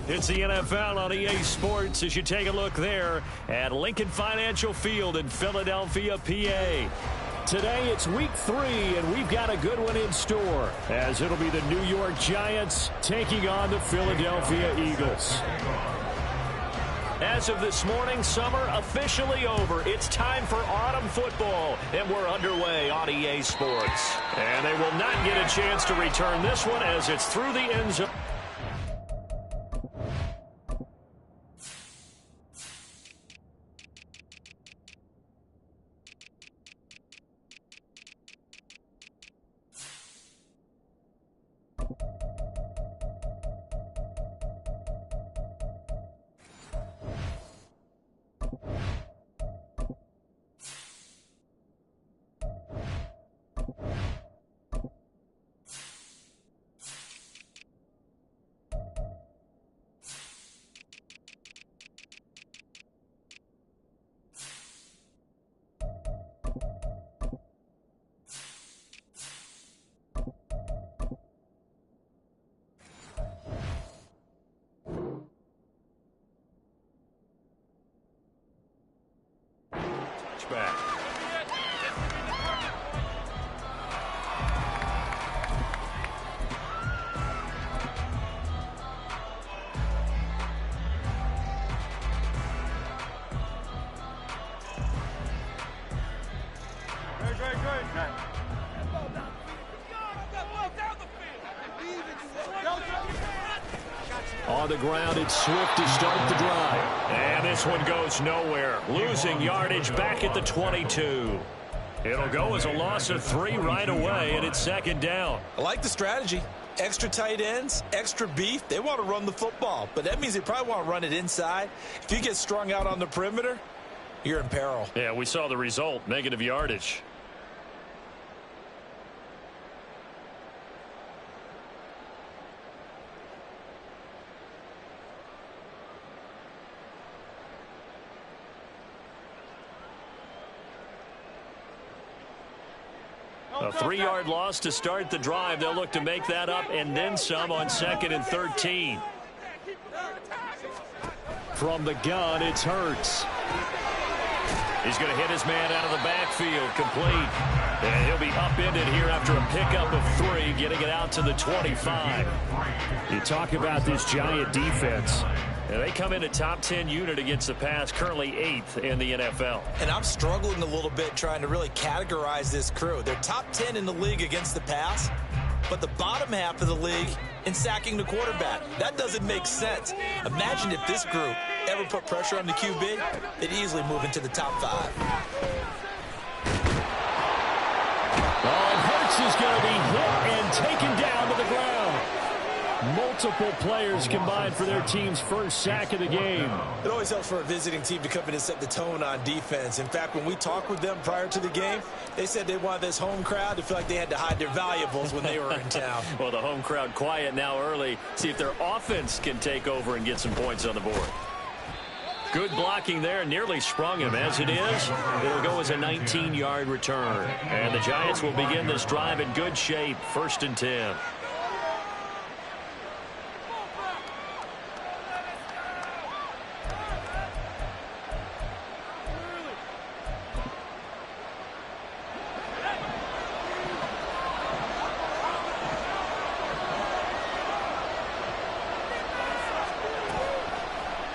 It's the NFL on EA Sports as you take a look there at Lincoln Financial Field in Philadelphia, PA. Today it's week 3, and we've got a good one in store, as it'll be the New York Giants taking on the Philadelphia Eagles. As of this morning, summer officially over. It's time for autumn football, and we're underway on EA Sports. And they will not get a chance to return this one as it's through the end zone. Back. On the ground, it's Swift to start the drive. And this one goes nowhere. Losing yardage back at the 22. It'll go as a loss of 3 right away, and it's second down. I like the strategy. Extra tight ends, extra beef. They want to run the football, but that means they probably want to run it inside. If you get strung out on the perimeter, you're in peril. Yeah, we saw the result, negative yardage. A 3-yard loss to start the drive. They'll look to make that up and then some on 2nd and 13. From the gun, it's Hurts. He's going to hit his man out of the backfield, complete. And he'll be upended here after a pickup of 3, getting it out to the 25. You talk about this Giant defense. And they come in a top 10 unit against the pass, currently 8th in the NFL. And I'm struggling a little bit trying to really categorize this crew. They're top 10 in the league against the pass, but the bottom half of the league in sacking the quarterback. That doesn't make sense. Imagine if this group ever put pressure on the QB, they'd easily move into the top 5. Oh, Hurts is going to be hit and taken down to the ground. Multiple players combined for their team's first sack of the game. It always helps for a visiting team to come in and set the tone on defense. In fact, when we talked with them prior to the game, they said they wanted this home crowd to feel like they had to hide their valuables when they were in town. Well, the home crowd quiet now early. See if their offense can take over and get some points on the board. Good blocking there, nearly sprung him. As it is, it'll go as a 19-yard return. And the Giants will begin this drive in good shape, 1st and 10.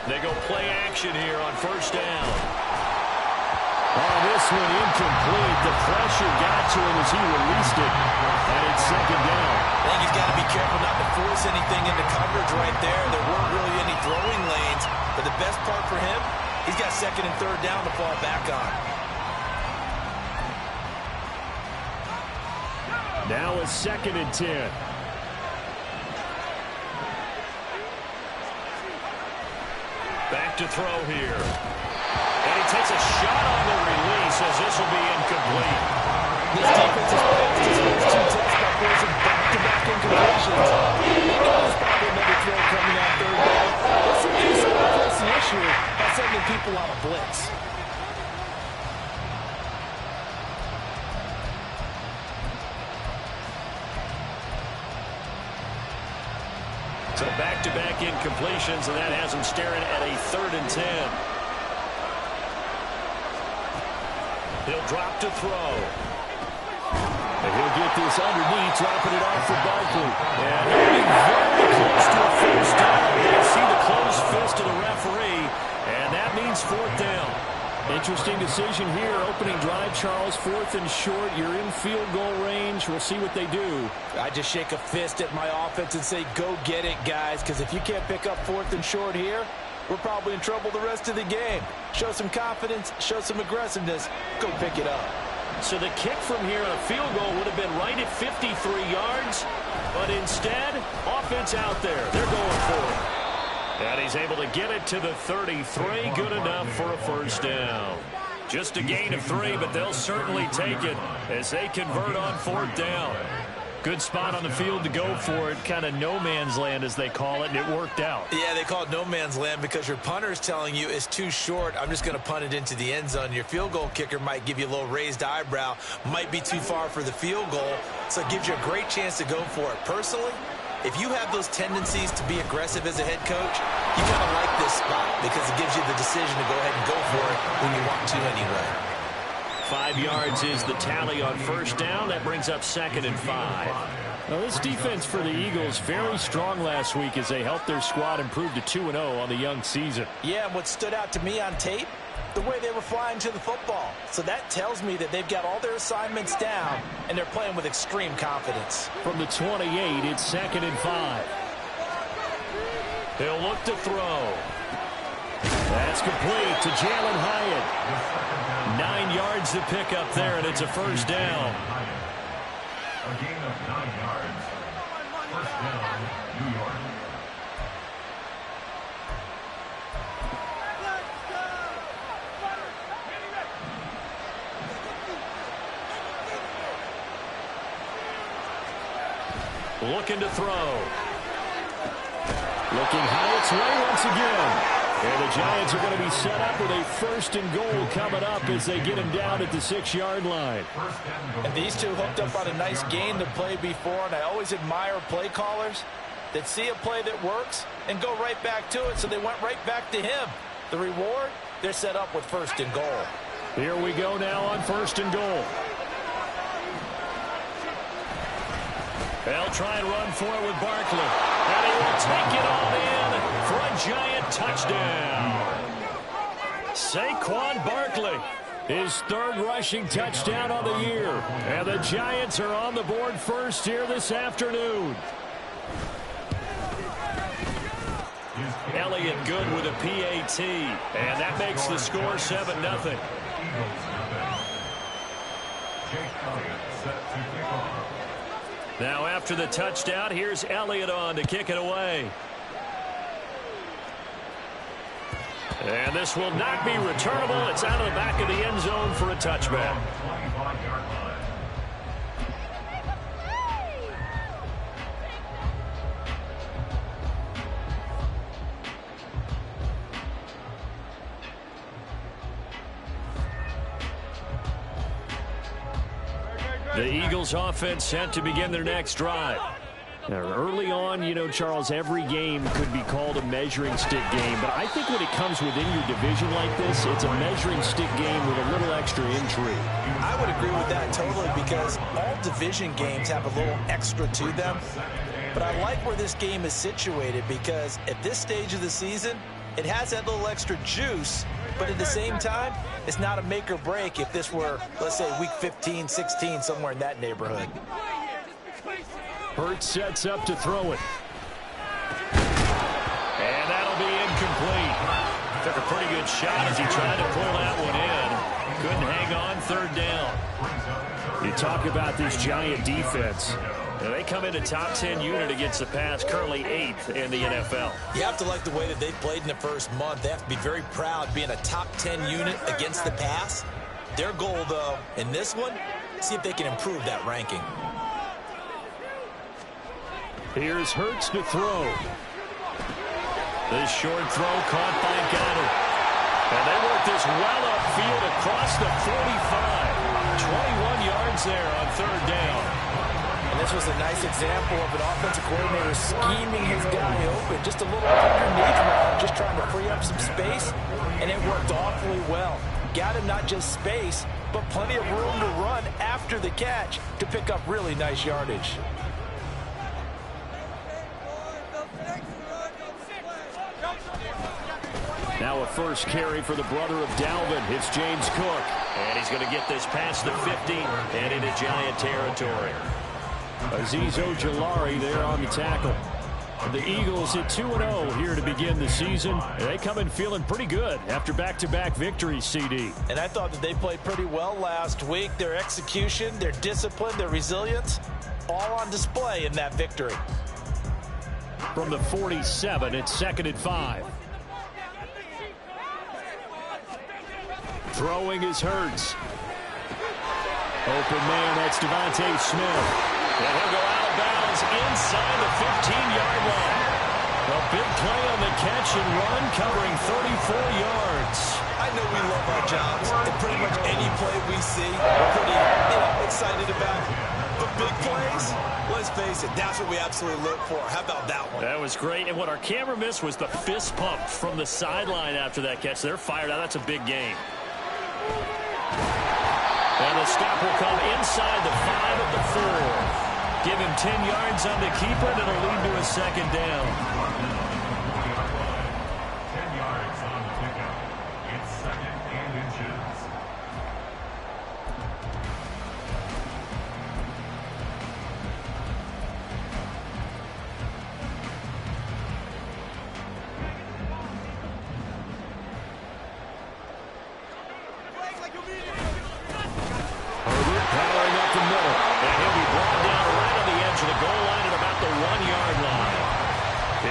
They go play action here on 1st down. Oh, this one incomplete. The pressure got to him as he released it. And it's 2nd down. I think he's got to be careful not to force anything into coverage right there. There weren't really any throwing lanes. But the best part for him, he's got 2nd and 3rd down to fall back on. Now it's 2nd and 10. Back to throw here. And he takes a shot on the release as this will be incomplete. This defense is fast as those 2 tests by forcing back-to-back incompletions. He knows probably another throw coming on 3rd down. This will be some address the issue by sending people out of blitz. So back-to-back incompletions, and that has him staring at a 3rd and 10. He'll drop to throw. And he'll get this underneath, dropping it off for Barkley. And he'll be very close to a first down. You see the closed fist of the referee, and that means 4th down. Interesting decision here. Opening drive, Charles. 4th and short. You're in field goal range. We'll see what they do. I just shake a fist at my offense and say, go get it, guys, because if you can't pick up 4th and short here, we're probably in trouble the rest of the game. Show some confidence, show some aggressiveness, go pick it up. So the kick from here on a field goal would have been right at 53 yards, but instead, offense out there. They're going for it. And he's able to get it to the 33. Good enough for a first down. Just a gain of 3, but they'll certainly take it as they convert on 4th down. Good spot on the field to go for it. Kind of no man's land, as they call it, and it worked out. Yeah, they call it no man's land because your punter is telling you it's too short. I'm just going to punt it into the end zone. Your field goal kicker might give you a little raised eyebrow, might be too far for the field goal, so it gives you a great chance to go for it. Personally, if you have those tendencies to be aggressive as a head coach, you kind of like this spot because it gives you the decision to go ahead and go for it when you want to anyway. 5 yards is the tally on first down. That brings up 2nd and 5. Now, this defense for the Eagles very strong last week as they helped their squad improve to 2-0 on the young season. Yeah, and what stood out to me on tape, the way they were flying to the football. So that tells me that they've got all their assignments down, and they're playing with extreme confidence. From the 28, it's 2nd and 5. He'll look to throw. That's complete to Jalen Hyatt. 9 yards to pick up there, and it's a first down. A gain of 9 yards. First down, New York. Looking to throw. Looking Hyatt's way once again. And the Giants are going to be set up with a 1st and goal coming up as they get him down at the 6-yard line. And these two hooked up on a nice gain to play before, and I always admire play callers that see a play that works and go right back to it, so they went right back to him. The reward, they're set up with 1st and goal. Here we go now on 1st and goal. They'll try and run for it with Barkley. And he will take it all in for a Giant touchdown. Saquon Barkley, his 3rd rushing touchdown on the year. And the Giants are on the board first here this afternoon. Elliott good with a PAT. And that makes the score 7-0. Now after the touchdown, here's Elliott on to kick it away. And this will not be returnable. It's out of the back of the end zone for a touchback. The Eagles offense set to begin their next drive. Now, early on, you know, Charles, every game could be called a measuring stick game. But I think when it comes within your division like this, it's a measuring stick game with a little extra intrigue. I would agree with that totally because all division games have a little extra to them. But I like where this game is situated because at this stage of the season, it has that little extra juice. But at the same time, it's not a make or break if this were, let's say, week 15, 16, somewhere in that neighborhood. Hurts sets up to throw it. And that'll be incomplete. Took a pretty good shot as he tried to pull that one in. Couldn't hang on 3rd down. You talk about this Giant defense. Now, they come into top 10 unit against the pass, currently 8th in the NFL. You have to like the way that they've played in the first month. They have to be very proud being a top 10 unit against the pass. Their goal, though, in this one, see if they can improve that ranking. Here's Hurts to throw. This short throw caught by Goddard. And they work this well upfield across the 45. 21 yards there on 3rd down. And this This was a nice example of an offensive coordinator scheming his guy open. Just a little underneath route, just trying to free up some space, and it worked awfully well. Got him not just space, but plenty of room to run after the catch to pick up really nice yardage. Now a first carry for the brother of Dalvin. It's James Cook. And he's going to get this past the 50 and into Giant territory. Azeez Ojulari there on the tackle. The Eagles at 2-0 here to begin the season. They come in feeling pretty good after back-to-back victories, CD. And I thought that they played pretty well last week. Their execution, their discipline, their resilience, all on display in that victory. From the 47, it's 2nd and 5. Throwing is Hurts. Open man, that's Devontae Smith. And he'll go out of bounds inside the 15-yard line. A big play on the catch and run, covering 34 yards. I know we love our jobs, and pretty much any play we see, we're pretty excited about. But big plays, let's face it, that's what we absolutely look for. How about that one? That was great, and what our camera missed was the fist pump from the sideline after that catch. They're fired out. That's a big game. And the stop will come inside the 5 at the 4. Give him 10 yards on the keeper, and it'll lead to a 2nd down. 10 yards on the pickup. It's 2nd and inches. Powering up the middle, and he'll be brought down right on the edge of the goal line at about the 1-yard line.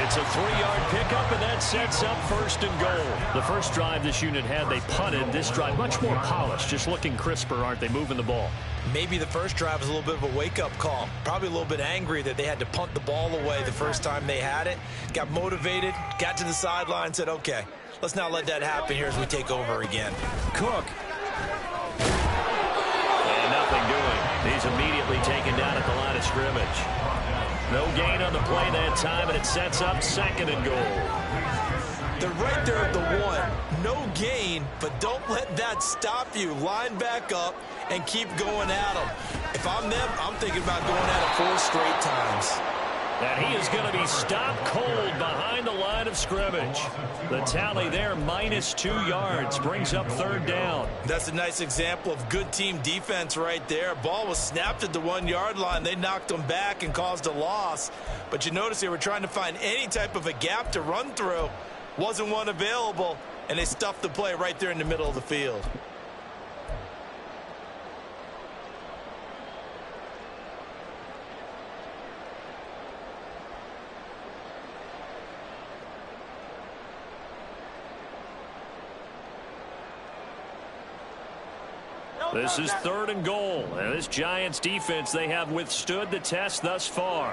It's a 3-yard pickup, and that sets up 1st and goal. The first drive this unit had, they punted. This drive, much more polished, just looking crisper, aren't they, moving the ball? Maybe the first drive was a little bit of a wake-up call. Probably a little bit angry that they had to punt the ball away the first time they had it. Got motivated, got to the sideline, said, okay, let's not let that happen here as we take over again. Cook. And nothing doing. He's immediately taken down at the line of scrimmage. No gain on the play that time, and it sets up 2nd and goal. They're right there at the 1. No gain, but don't let that stop you. Line back up and keep going at them. If I'm them, I'm thinking about going at it 4 straight times. And he is going to be stopped cold behind the line of scrimmage. The tally there, -2 yards, brings up 3rd down. That's a nice example of good team defense right there. Ball was snapped at the 1-yard line. They knocked them back and caused a loss. But you notice they were trying to find any type of a gap to run through. Wasn't one available, and they stuffed the play right there in the middle of the field. This is 3rd and goal. And this Giants defense, they have withstood the test thus far.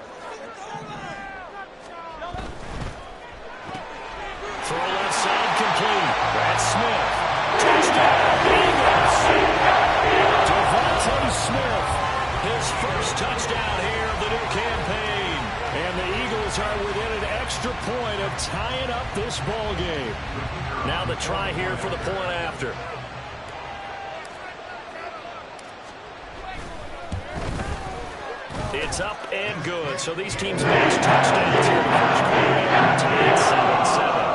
Throw left side complete. That's Smith. Touchdown, Eagles. Devontae Smith, his first touchdown here of the new campaign. And the Eagles are within an extra point of tying up this ball game. Now the try here for the point after. It's up and good. So these teams match touchdowns here in the first quarter. Tied 7-7.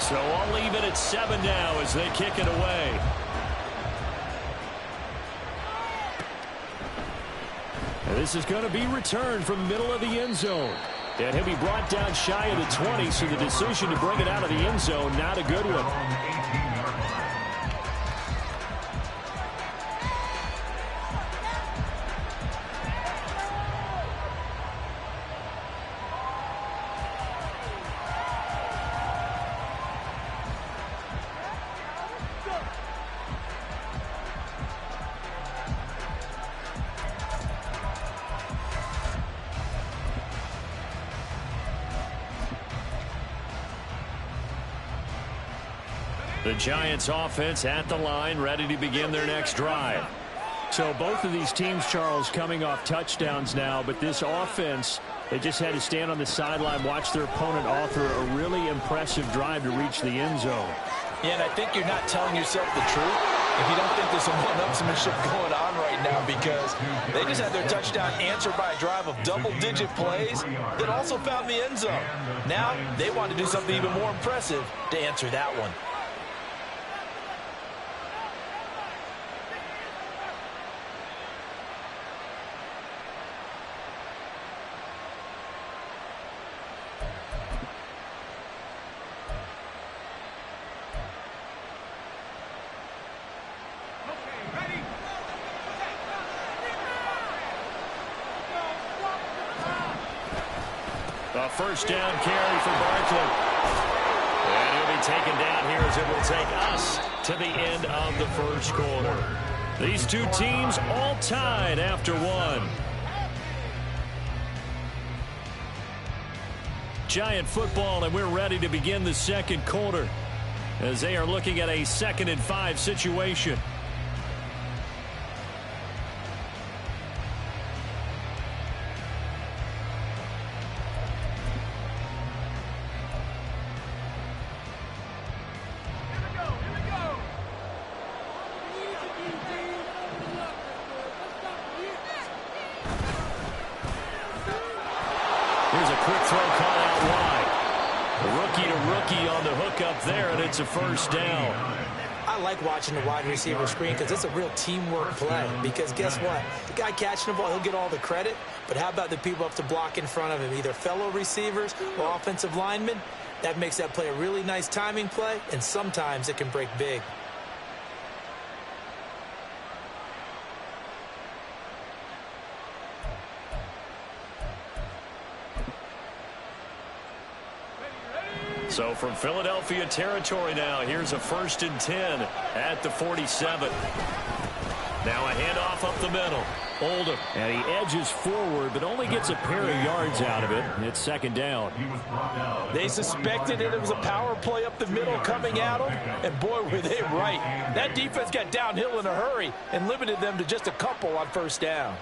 So I'll leave it at 7 now as they kick it away. And this is going to be returned from the middle of the end zone. And he'll be brought down shy of the 20, so the decision to bring it out of the end zone, not a good one. The Giants offense at the line, ready to begin their next drive. So both of these teams, Charles, coming off touchdowns now, but this offense, they just had to stand on the sideline, watch their opponent author a really impressive drive to reach the end zone. Yeah, and I think you're not telling yourself the truth if you don't think there's some one-upsmanship going on right now, because they just had their touchdown answered by a drive of double-digit plays that also found the end zone. Now they want to do something even more impressive to answer that one. A first down carry for Barkley. And he'll be taken down here as it will take us to the end of the first quarter. These two teams all tied after one. Giant football, and we're ready to begin the second quarter as they are looking at a 2nd and 5 situation. Here's a quick throw caught out wide. Rookie to rookie on the hook up there, and it's a first down. I like watching the wide receiver screen because it's a real teamwork play. Because guess what? The guy catching the ball, he'll get all the credit. But how about the people up to block in front of him, either fellow receivers or offensive linemen? That makes that play a really nice timing play, and sometimes it can break big. So from Philadelphia territory now, here's a 1st and 10 at the 47. Now a handoff up the middle. Oldham, and he edges forward, but only gets a pair of yards out of it. It's 2nd down. They suspected it was a power play up the middle coming at them, and boy, were they right. That defense got downhill in a hurry and limited them to just a couple on 1st down.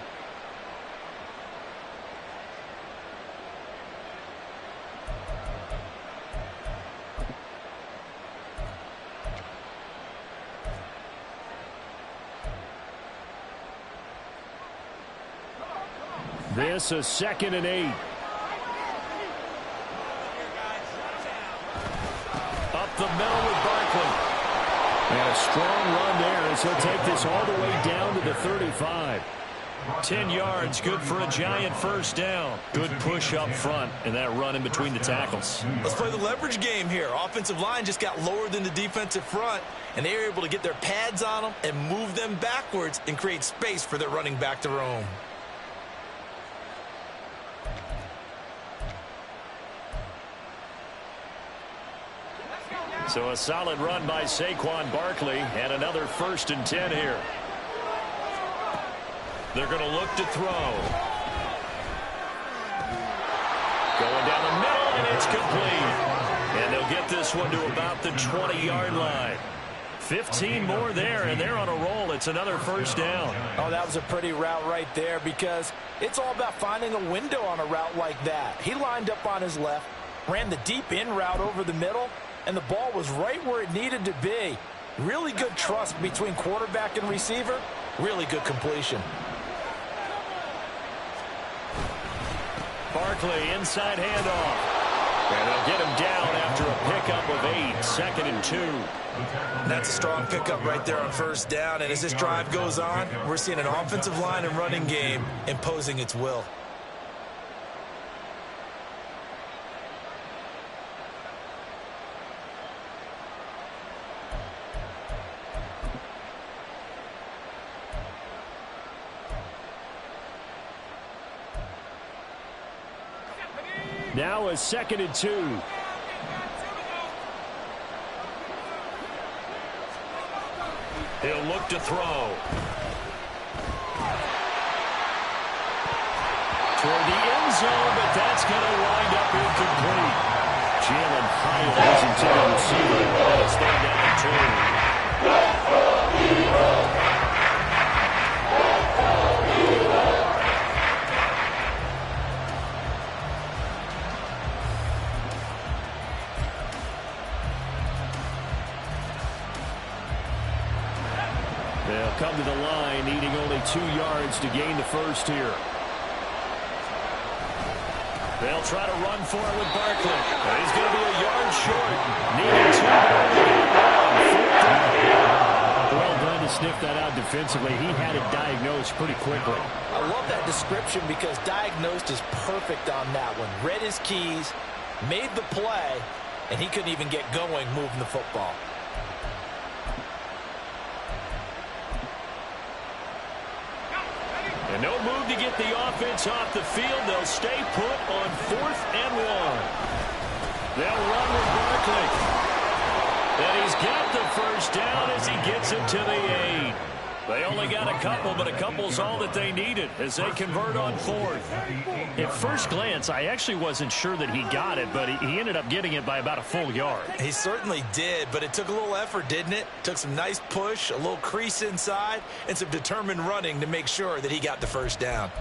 This a 2nd and 8. Up the middle with Barkley. And a strong run there as he'll take this all the way down to the 35. 10 yards, good for a Giant 1st down. Good push up front and that run in between the tackles. Let's play the leverage game here. Offensive line just got lower than the defensive front, and they were able to get their pads on them and move them backwards and create space for their running back to roam. So a solid run by Saquon Barkley and another 1st and 10 here. They're going to look to throw. Going down the middle, and it's complete. And they'll get this one to about the 20-yard line. 15 more there, and they're on a roll. It's another 1st down. Oh, that was a pretty route right there, because it's all about finding a window on a route like that. He lined up on his left, ran the deep in route over the middle, and the ball was right where it needed to be. Really good trust between quarterback and receiver. Really good completion. Barkley, inside handoff. And they'll get him down after a pickup of 8, 2nd and 2. That's a strong pickup right there on 1st down. And as this drive goes on, we're seeing an offensive line and running game imposing its will. Now a 2nd and 2. He'll look to throw. Toward the end zone, but that's going to wind up incomplete. Jalen Hyatt is intended receiver. It's third down and 2. They'll come to the line, needing only 2 yards to gain the first here. They'll try to run for it with Barkley. He's going to be a yard short. Needing 2. Well done to sniff that out defensively. He had it diagnosed pretty quickly. I love that description because diagnosed is perfect on that one. Read his keys, made the play, and he couldn't even get going moving the football. And no move to get the offense off the field. They'll stay put on 4th and 1. They'll run with Barkley. And he's got the first down as he gets it to the 8. They only got a couple, but a couple's all that they needed as they convert on 4th. At first glance, I actually wasn't sure that he got it, but he ended up getting it by about a full yard. He certainly did, but it took a little effort, didn't it? Took some nice push, a little crease inside, and some determined running to make sure that he got the first down.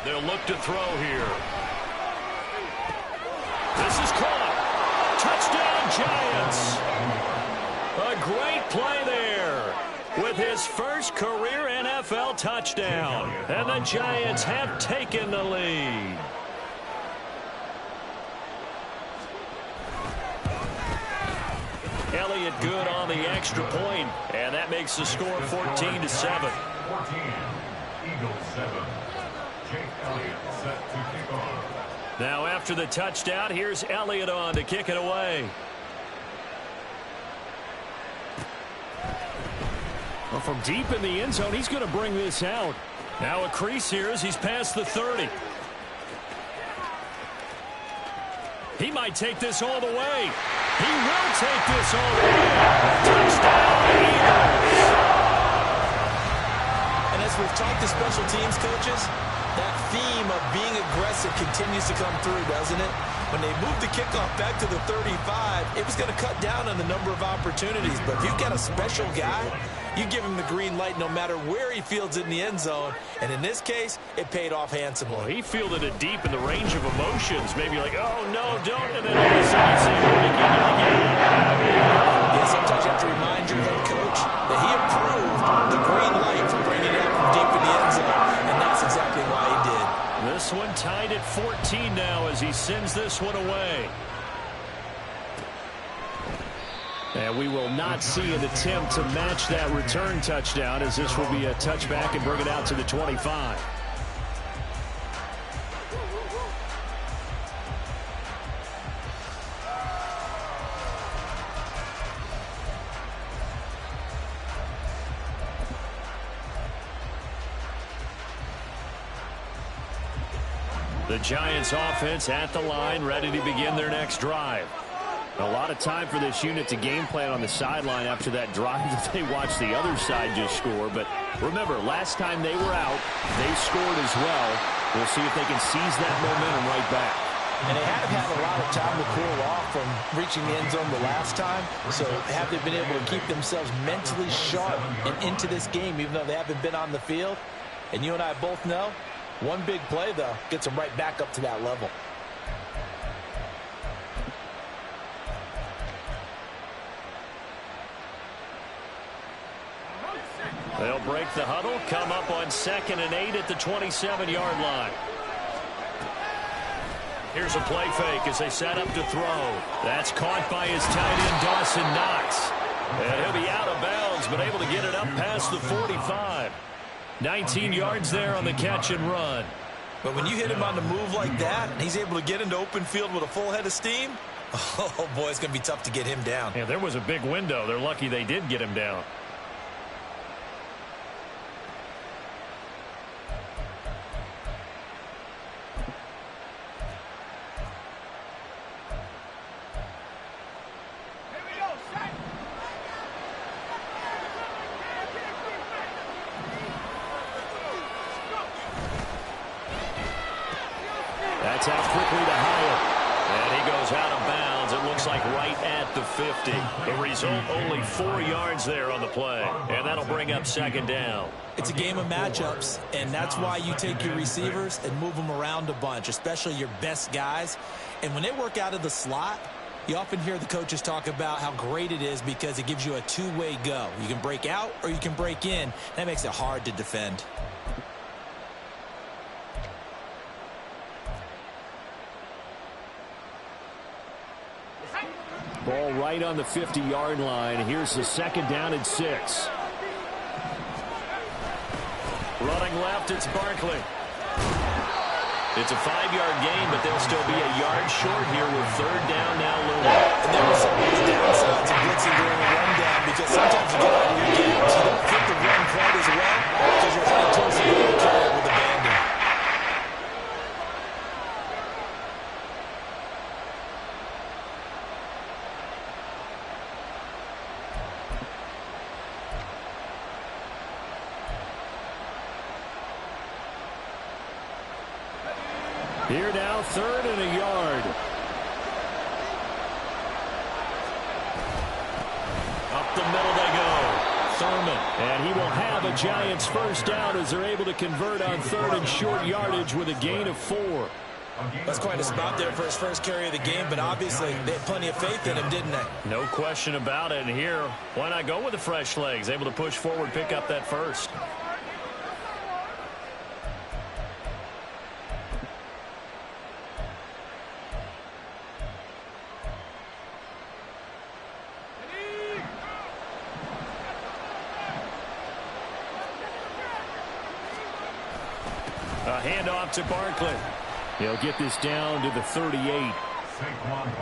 They'll look to throw here. This is caught. Touchdown, Giants. A great play there with his first career NFL touchdown. And the Giants have taken the lead. Elliott good on the extra point, and that makes the score 14-7. 14, Eagles 7. Jake Elliott set to kick off. Now after the touchdown, here's Elliott on to kick it away. Well, from deep in the end zone, he's going to bring this out. Now a crease here as he's past the 30. He might take this all the way. He will take this all the way. Touchdown, Eagles. And as we've talked to special teams coaches, that theme of being aggressive continues to come through, doesn't it? When they moved the kickoff back to the 35, it was going to cut down on the number of opportunities. But if you've got a special guy, you give him the green light no matter where he fields it in the end zone. And in this case, it paid off handsomely. Well, he fielded it deep in the range of emotions. Maybe like, oh, no, don't. And then all of a sudden you say, again. Yeah, sometimes you have to remind your head coach that he approved the green light for bringing it up from deep in the end zone. And that's exactly why he did. This one tied at 14 now as he sends this one away. And we will not see an attempt to match that return touchdown, as this will be a touchback and bring it out to the 25. The Giants offense at the line, ready to begin their next drive. A lot of time for this unit to game plan on the sideline after that drive that they watched the other side just score. But remember, last time they were out, they scored as well. We'll see if they can seize that momentum right back. And they have had a lot of time to cool off from reaching the end zone the last time. So have they been able to keep themselves mentally sharp and into this game, even though they haven't been on the field? And you and I both know, one big play, though, gets them right back up to that level. They'll break the huddle, come up on 2nd and 8 at the 27-yard line. Here's a play fake as they set up to throw. That's caught by his tight end, Dawson Knox. And he'll be out of bounds, but able to get it up past the 45. 19 yards there on the catch and run. But when you hit him on the move like that, and he's able to get into open field with a full head of steam, oh, boy, it's going to be tough to get him down. Yeah, there was a big window. They're lucky they did get him down. That's out quickly to Hyatt. And he goes out of bounds. It looks looks like right at the 50. The result, only 4 yards there on the play. And that'll bring up second down. It's a game of matchups, and that's why you take your receivers and move them around a bunch, especially your best guys. And when they work out of the slot, you often hear the coaches talk about how great it is because it gives you a two-way go. You can break out or you can break in. That makes it hard to defend. Ball right on the 50-yard line. Here's the second down and 6. Running left, it's Barkley. It's a 5-yard gain, but they'll still be a yard short here with third down now looming. And there was some downsides to blitzing during a rundown because sometimes you get out of your games. You don't fit the run quite as well because you're headed towards the goal carry with abandon. Here now, third and a yard. Up the middle they go. Thurman. And he will have a Giants first down as they're able to convert on third and short yardage with a gain of 4. That's quite a spot there for his first carry of the game, but obviously they had plenty of faith in him, didn't they? No question about it. And here, why not go with the fresh legs? Able to push forward, pick up that first. A handoff to Barkley. He'll get this down to the 38.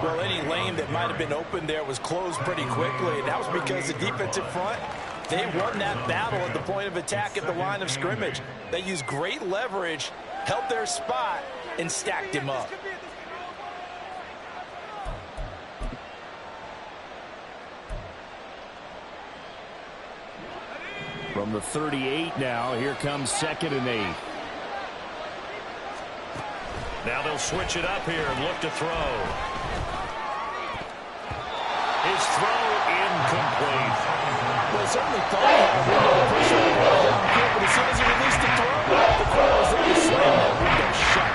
Well, any lane that might have been open there was closed pretty quickly, and that was because the defensive front, they won that battle at the point of attack at the line of scrimmage. They used great leverage, held their spot, and stacked him up. From the 38 now, here comes second and 8. Now they'll switch it up here and look to throw. His throw incomplete. Well, certainly thought he had a window to push that ball downfield, but as soon as he released the throw, the corner was there to slam that window shut.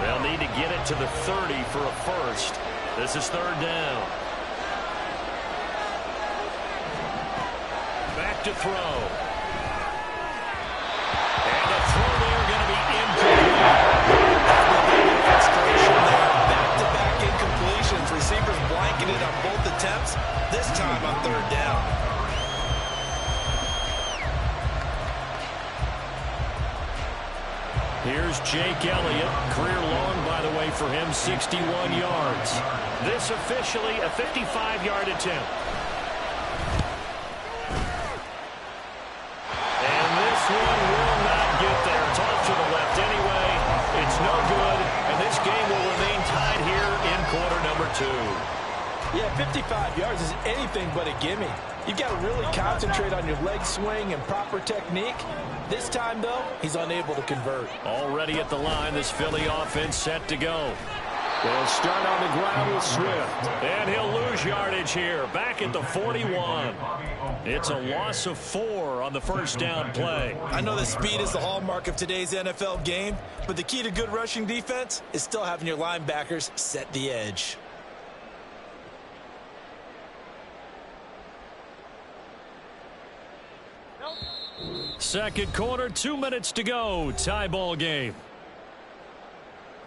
They'll need to get it to the 30 for a first. This is third down. Back to throw. And the throw there going to be incomplete. Frustration there. Back-to-back incompletions. Receivers blanketed on both attempts, this time on third down. Here's Jake Elliott. Career long, by the way, for him, 61 yards. This officially a 55-yard attempt. And this one will not get there. It's off to the left anyway. It's no good, and this game will remain tied here in quarter number 2. Yeah, 55 yards is anything but a gimme. You've got to really concentrate on your leg swing and proper technique. This time, though, he's unable to convert. Already at the line, this Philly offense set to go. They'll start on the ground with Swift. And he'll lose yardage here, back at the 41. It's a loss of 4 on the first down play. I know that speed is the hallmark of today's NFL game, but the key to good rushing defense is still having your linebackers set the edge. Second quarter, 2 minutes to go. Tie ball game.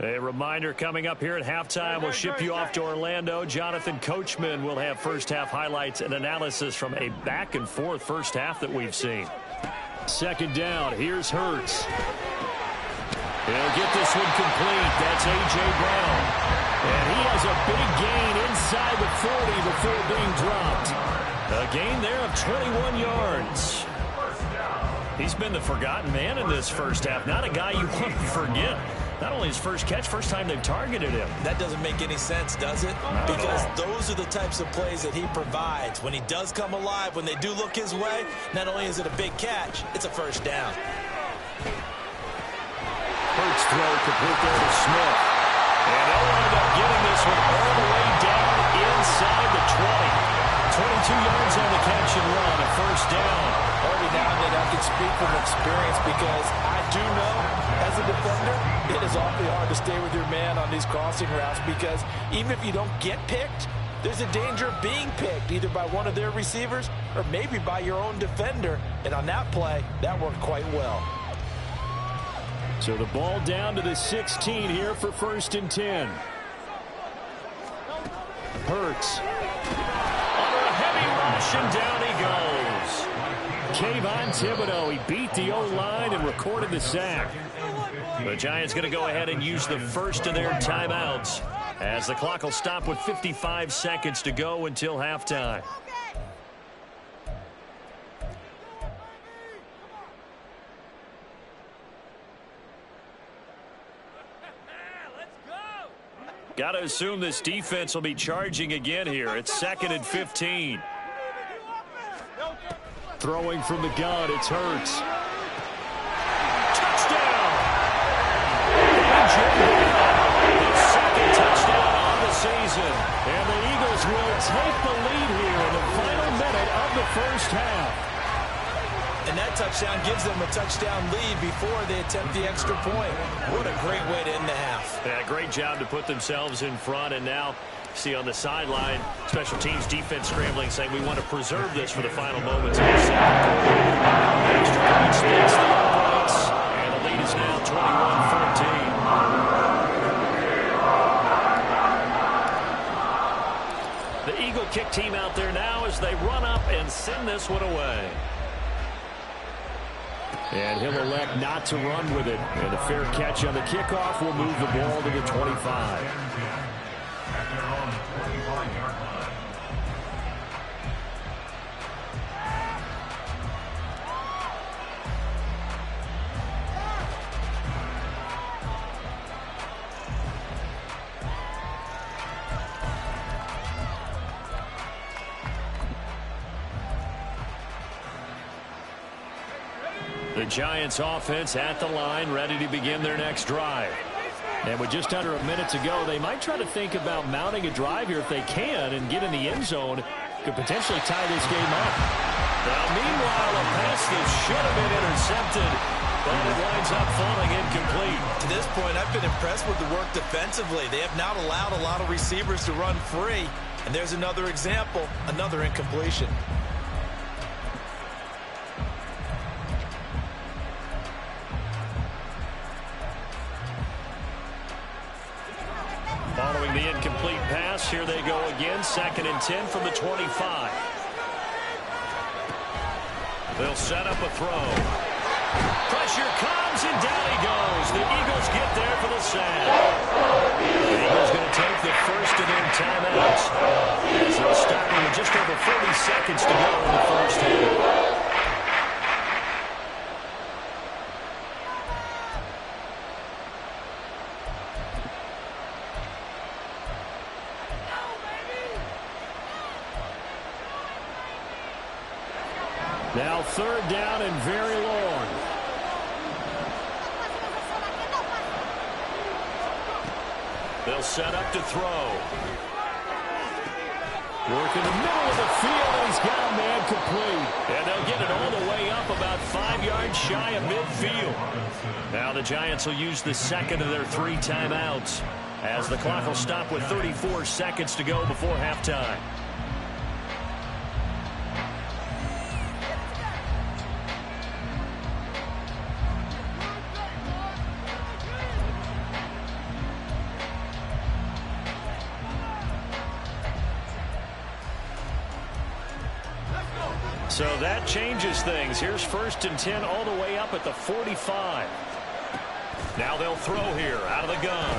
A reminder coming up here at halftime. We'll ship you off to Orlando. Jonathan Coachman will have first half highlights and analysis from a back and forth first half that we've seen. Second down. Here's Hurts. He'll get this one complete. That's A.J. Brown. And he has a big gain inside the 40 before being dropped. A gain there of 21 yards. He's been the forgotten man in this first half. Not a guy you want to forget. Not only his first catch, first time they've targeted him. That doesn't make any sense, does it? Because those are the types of plays that he provides. When he does come alive, when they do look his way, not only is it a big catch, it's a first down. Hurts throw complete there to Smith. And they'll wind up getting this one all the way down inside the 20. 22 yards on the catch and run, a first down. Every now and then I can speak from experience because I do know, as a defender, it is awfully hard to stay with your man on these crossing routes because even if you don't get picked, there's a danger of being picked either by one of their receivers or maybe by your own defender. And on that play, that worked quite well. So the ball down to the 16 here for 1st and 10. Hurts. Under a heavy rush, and down he goes. Kayvon Thibodeau, he beat the O-line and recorded the sack. The Giants going to go ahead and use the first of their timeouts as the clock will stop with 55 seconds to go until halftime. Got to assume this defense will be charging again here. It's 2nd and 15. Throwing from the gun, it's Hurts. Touchdown! His 2nd touchdown on the season. And the Eagles will take the lead here in the final minute of the first half. And that touchdown gives them a touchdown lead before they attempt the extra point. What a great way to end the half. Yeah, great job to put themselves in front. And now, see on the sideline, special teams defense scrambling, saying we want to preserve this for the final moments of the second quarter. Extra point splits the uprights. And the lead is now 21-14. The Eagle kick team out there now as they run up and send this one away. And he'll elect not to run with it. And a fair catch on the kickoff will move the ball to the 25. The Giants offense at the line, ready to begin their next drive. And with just under a minute to go, they might try to think about mounting a drive here if they can and get in the end zone. Could potentially tie this game up. Now, meanwhile, a pass that should have been intercepted, but it winds up falling incomplete. To this point, I've been impressed with the work defensively. They have not allowed a lot of receivers to run free. And there's another example, another incompletion. Following the incomplete pass, here they go again. 2nd and 10 from the 25. They'll set up a throw. Pressure comes, and down he goes. The Eagles get there for the sack. The Eagles going to take the first of their timeouts as they're starting with just over 40 seconds to go in the first half. Now 3rd down and very long. They'll set up to throw. Work in the middle of the field, and he's got a man complete. And they'll get it all the way up about 5 yards shy of midfield. Now the Giants will use the 2nd of their 3 timeouts as the clock will stop with 34 seconds to go before halftime. So that changes things. Here's 1st and 10 all the way up at the 45. Now they'll throw here out of the gun.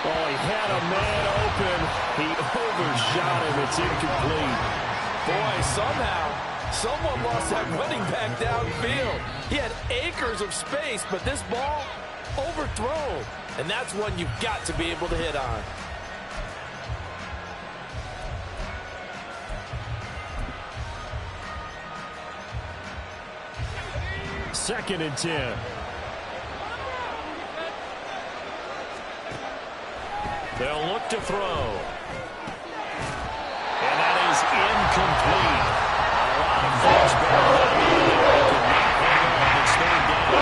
Oh, he had a man open. He overshot him. It's incomplete. Boy, somehow Someone lost that running back downfield. He had acres of space, but this ball overthrown. And that's one you've got to be able to hit on. Second and 10. They'll look to throw. And that is incomplete. A lot of folks bailed out of there. It's third down.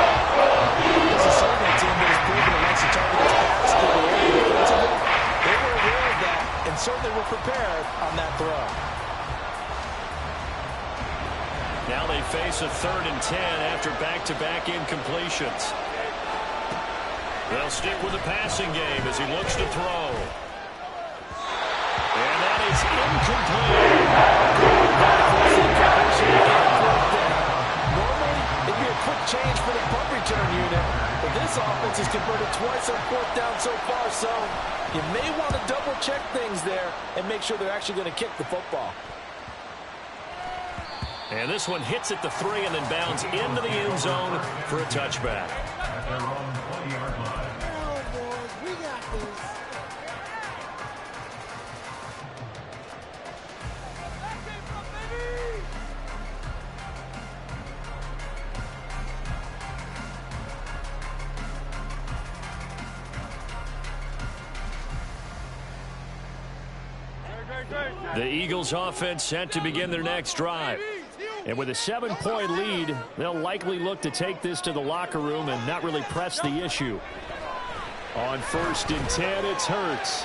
This is certainly a team that has proven it likes to target its basket area defensively. They were aware of that and certainly were prepared on that throw. Now they face a 3rd and 10 after back-to-back incompletions. They'll stick with the passing game as he looks to throw. And that is incomplete. Normally, it'd be a quick change for the punt return unit, but this offense has converted twice on 4th down so far, so you may want to double-check things there and make sure they're actually going to kick the football. And this one hits at the 3 and then bounds into the end zone for a touchback. At their own 20-yard line. Oh, boys, we got this. The Eagles offense set to begin their next drive. And with a 7-point lead, they'll likely look to take this to the locker room and not really press the issue. On 1st and 10, it's Hurts.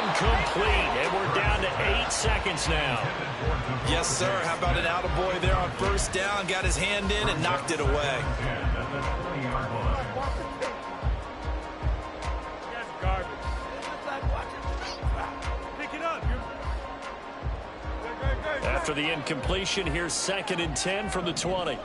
Incomplete, and we're down to 8 seconds now. Yes, sir. How about an attaboy there on 1st down? Got his hand in and knocked it away. At the 20-yard line. After the incompletion, here's 2nd and 10 from the 20.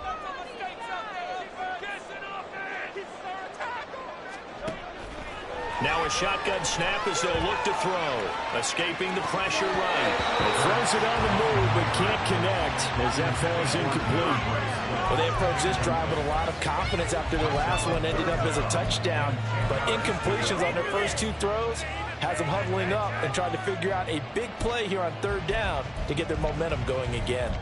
Now a shotgun snap as they'll look to throw. Escaping the pressure right. It throws it on the move but can't connect as that falls incomplete. Well, they approached this drive with a lot of confidence after their last one ended up as a touchdown. But incompletions on their first 2 throws has them huddling up and trying to figure out a big play here on 3rd down to get their momentum going again.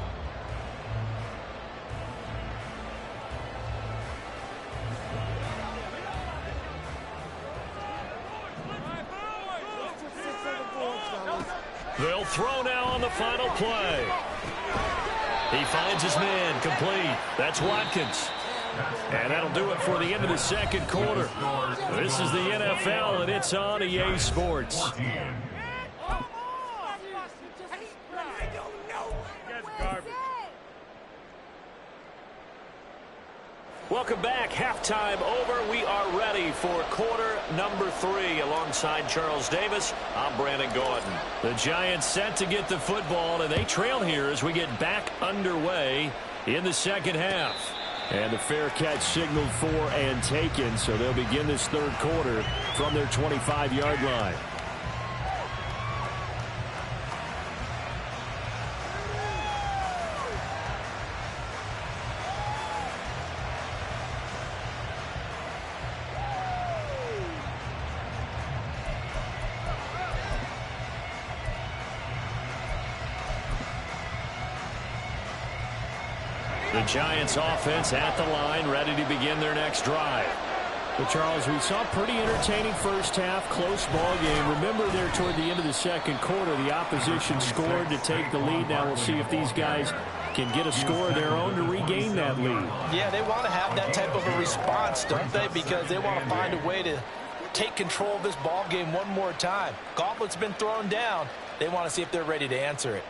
They'll throw now on the final play. He finds his man, complete. That's Watkins. And that'll do it for the end of the 2nd quarter. This is the NFL, and it's on EA Sports. Welcome back. Halftime over. We are ready for quarter number 3. Alongside Charles Davis, I'm Brandon Gordon. The Giants set to get the football, and they trail here as we get back underway in the 2nd half. And the fair catch signaled for and taken, so they'll begin this 3rd quarter from their 25-yard line. The Giants offense at the line, ready to begin their next drive. Well, Charles, we saw a pretty entertaining first half, close ball game. Remember there toward the end of the 2nd quarter, the opposition scored to take the lead. Now we'll see if these guys can get a score of their own to regain that lead. Yeah, they want to have that type of a response, don't they? Because they want to find a way to take control of this ball game one more time. Gauntlet's been thrown down. They want to see if they're ready to answer it.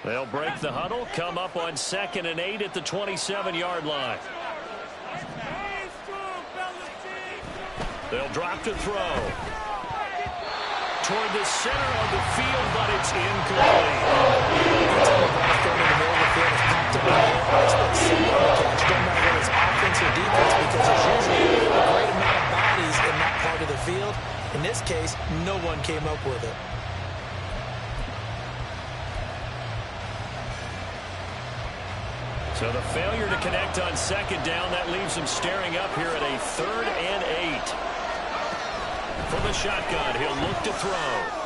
They'll break the huddle, come up on 2nd and 8 at the 27-yard line. They'll drop to throw. Toward the center of the field, but it's incomplete. No matter what his offense your defense because there's usually a great amount of bodies in that part of the field. In this case, no one came up with it. So the failure to connect on second down, that leaves him staring up here at a 3rd and 8. From the shotgun, he'll look to throw.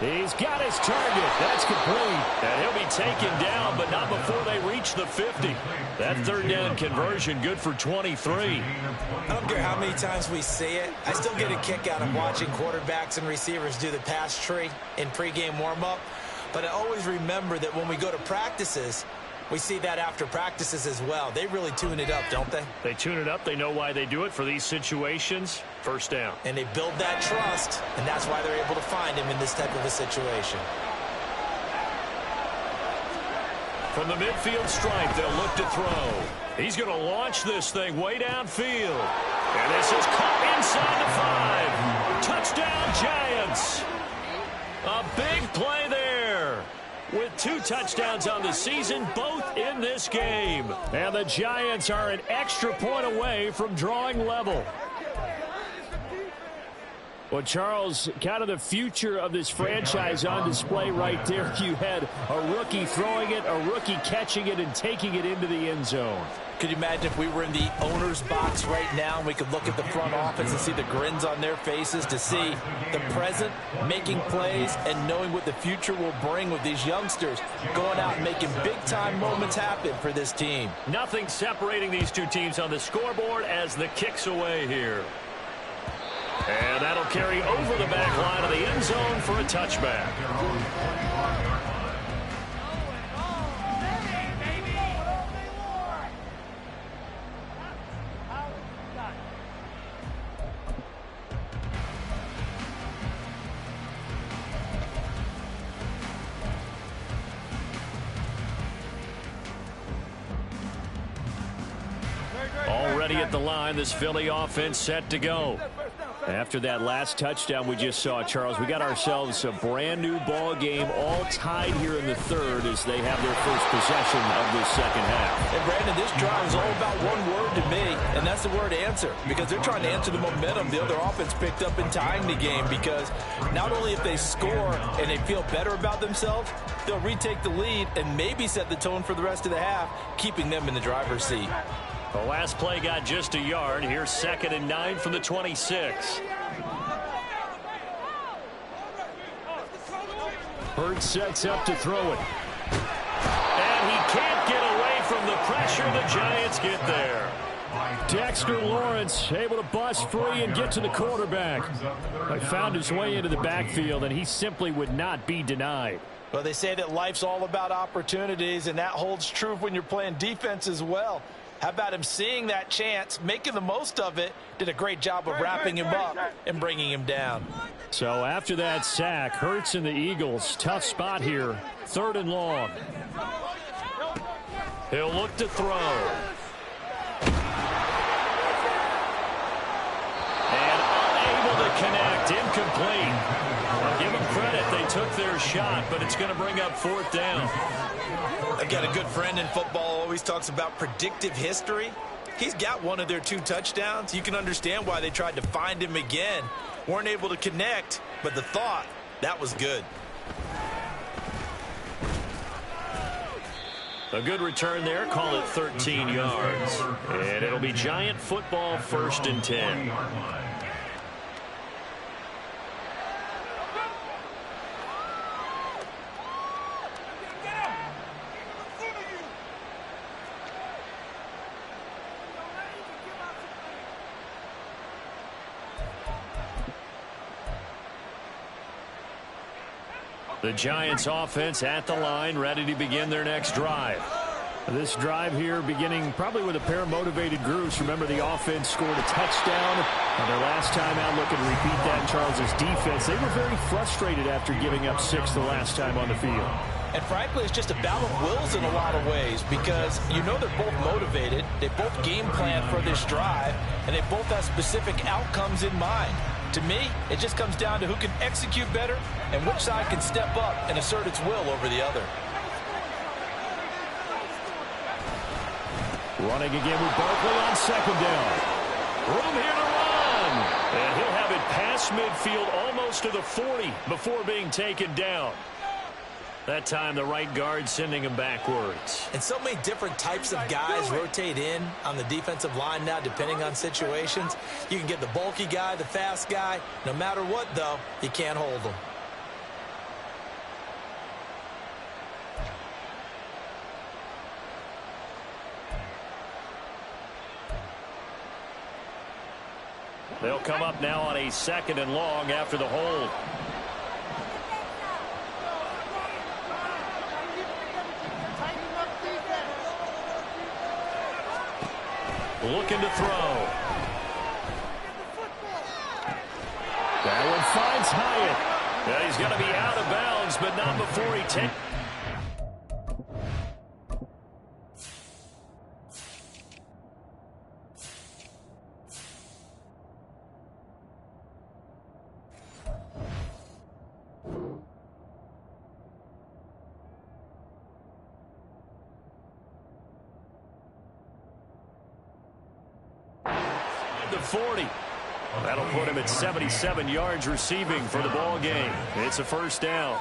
He's got his target. That's complete. And he'll be taken down, but not before they reach the 50. That 3rd down conversion good for 23. I don't care how many times we see it. I still get a kick out of watching quarterbacks and receivers do the pass tree in pregame warm-up. But I always remember that when we go to practices, we see that after practices as well. They really tune it up, don't they? They tune it up. They know why they do it for these situations. 1st down. And they build that trust, and that's why they're able to find him in this type of a situation. From the midfield stripe, they'll look to throw. He's going to launch this thing way downfield. And this is caught inside the 5. Touchdown, Giants. A big play there. With 2 touchdowns on the season, both in this game. And the Giants are an extra point away from drawing level. Well, Charles, kind of the future of this franchise on display right there. You had a rookie throwing it, a rookie catching it, and taking it into the end zone. Could you imagine if we were in the owner's box right now and we could look at the front office and see the grins on their faces, to see the present making plays and knowing what the future will bring with these youngsters going out and making big-time moments happen for this team. Nothing separating these two teams on the scoreboard as the kick's away here. And that'll carry over the back line of the end zone for a touchback. Already at the line, this Philly offense set to go. After that last touchdown we just saw, Charles, we got ourselves a brand new ball game, all tied here in the 3rd as they have their first possession of this 2nd half. And Brandon, this drive is all about one word to me, and that's the word answer, because they're trying to answer the momentum the other offense picked up in tying the game, because not only if they score and they feel better about themselves, they'll retake the lead and maybe set the tone for the rest of the half, keeping them in the driver's seat. The last play got just a yard. Here's 2nd and 9 from the 26. Hurts sets up to throw it. And he can't get away from the pressure. The Giants get there. Dexter Lawrence able to bust free and get to the quarterback. He found his way into the backfield, and he simply would not be denied. Well, they say that life's all about opportunities, and that holds true when you're playing defense as well. How about him seeing that chance, making the most of it, did a great job of wrapping him up and bringing him down. So after that sack, Hurts and the Eagles, tough spot here, 3rd and long. He'll look to throw. And unable to connect, incomplete. I'll give them credit, they took their shot, but it's going to bring up 4th down. I've got a good friend in football, always talks about predictive history. He's got one of their 2 touchdowns. You can understand why they tried to find him again. Weren't able to connect, but the thought, that was good. A good return there, call it 13 yards. And it'll be Giant football, 1st and 10. The Giants offense at the line, ready to begin their next drive. This drive here beginning probably with a pair of motivated groups. Remember, the offense scored a touchdown on their last time out. Looking to repeat that in Charles's defense. They were very frustrated after giving up 6 the last time on the field. And frankly, it's just a battle of wills in a lot of ways, because you know they're both motivated. They both game plan for this drive, and they both have specific outcomes in mind. To me, it just comes down to who can execute better and which side can step up and assert its will over the other. Running again with Barkley on second down. Room here to run. And he'll have it past midfield almost to the 40 before being taken down. That time the right guard sending him backwards. And so many different types of guys rotate in on the defensive line now depending on situations. You can get the bulky guy, the fast guy. No matter what, though, you can't hold them. They'll come up now on a 2nd and long after the hold. Looking to throw. That one finds Hyatt. Yeah, he's going to be out of bounds, but not before he takes. The 40. That'll put him at 77 yards receiving for the ball game. It's a first down.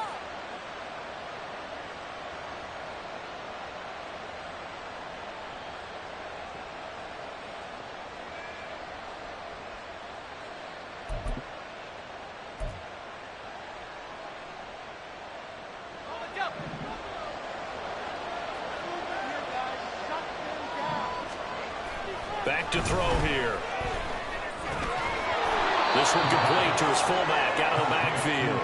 Back to throw here. This one complete to his fullback out of the backfield.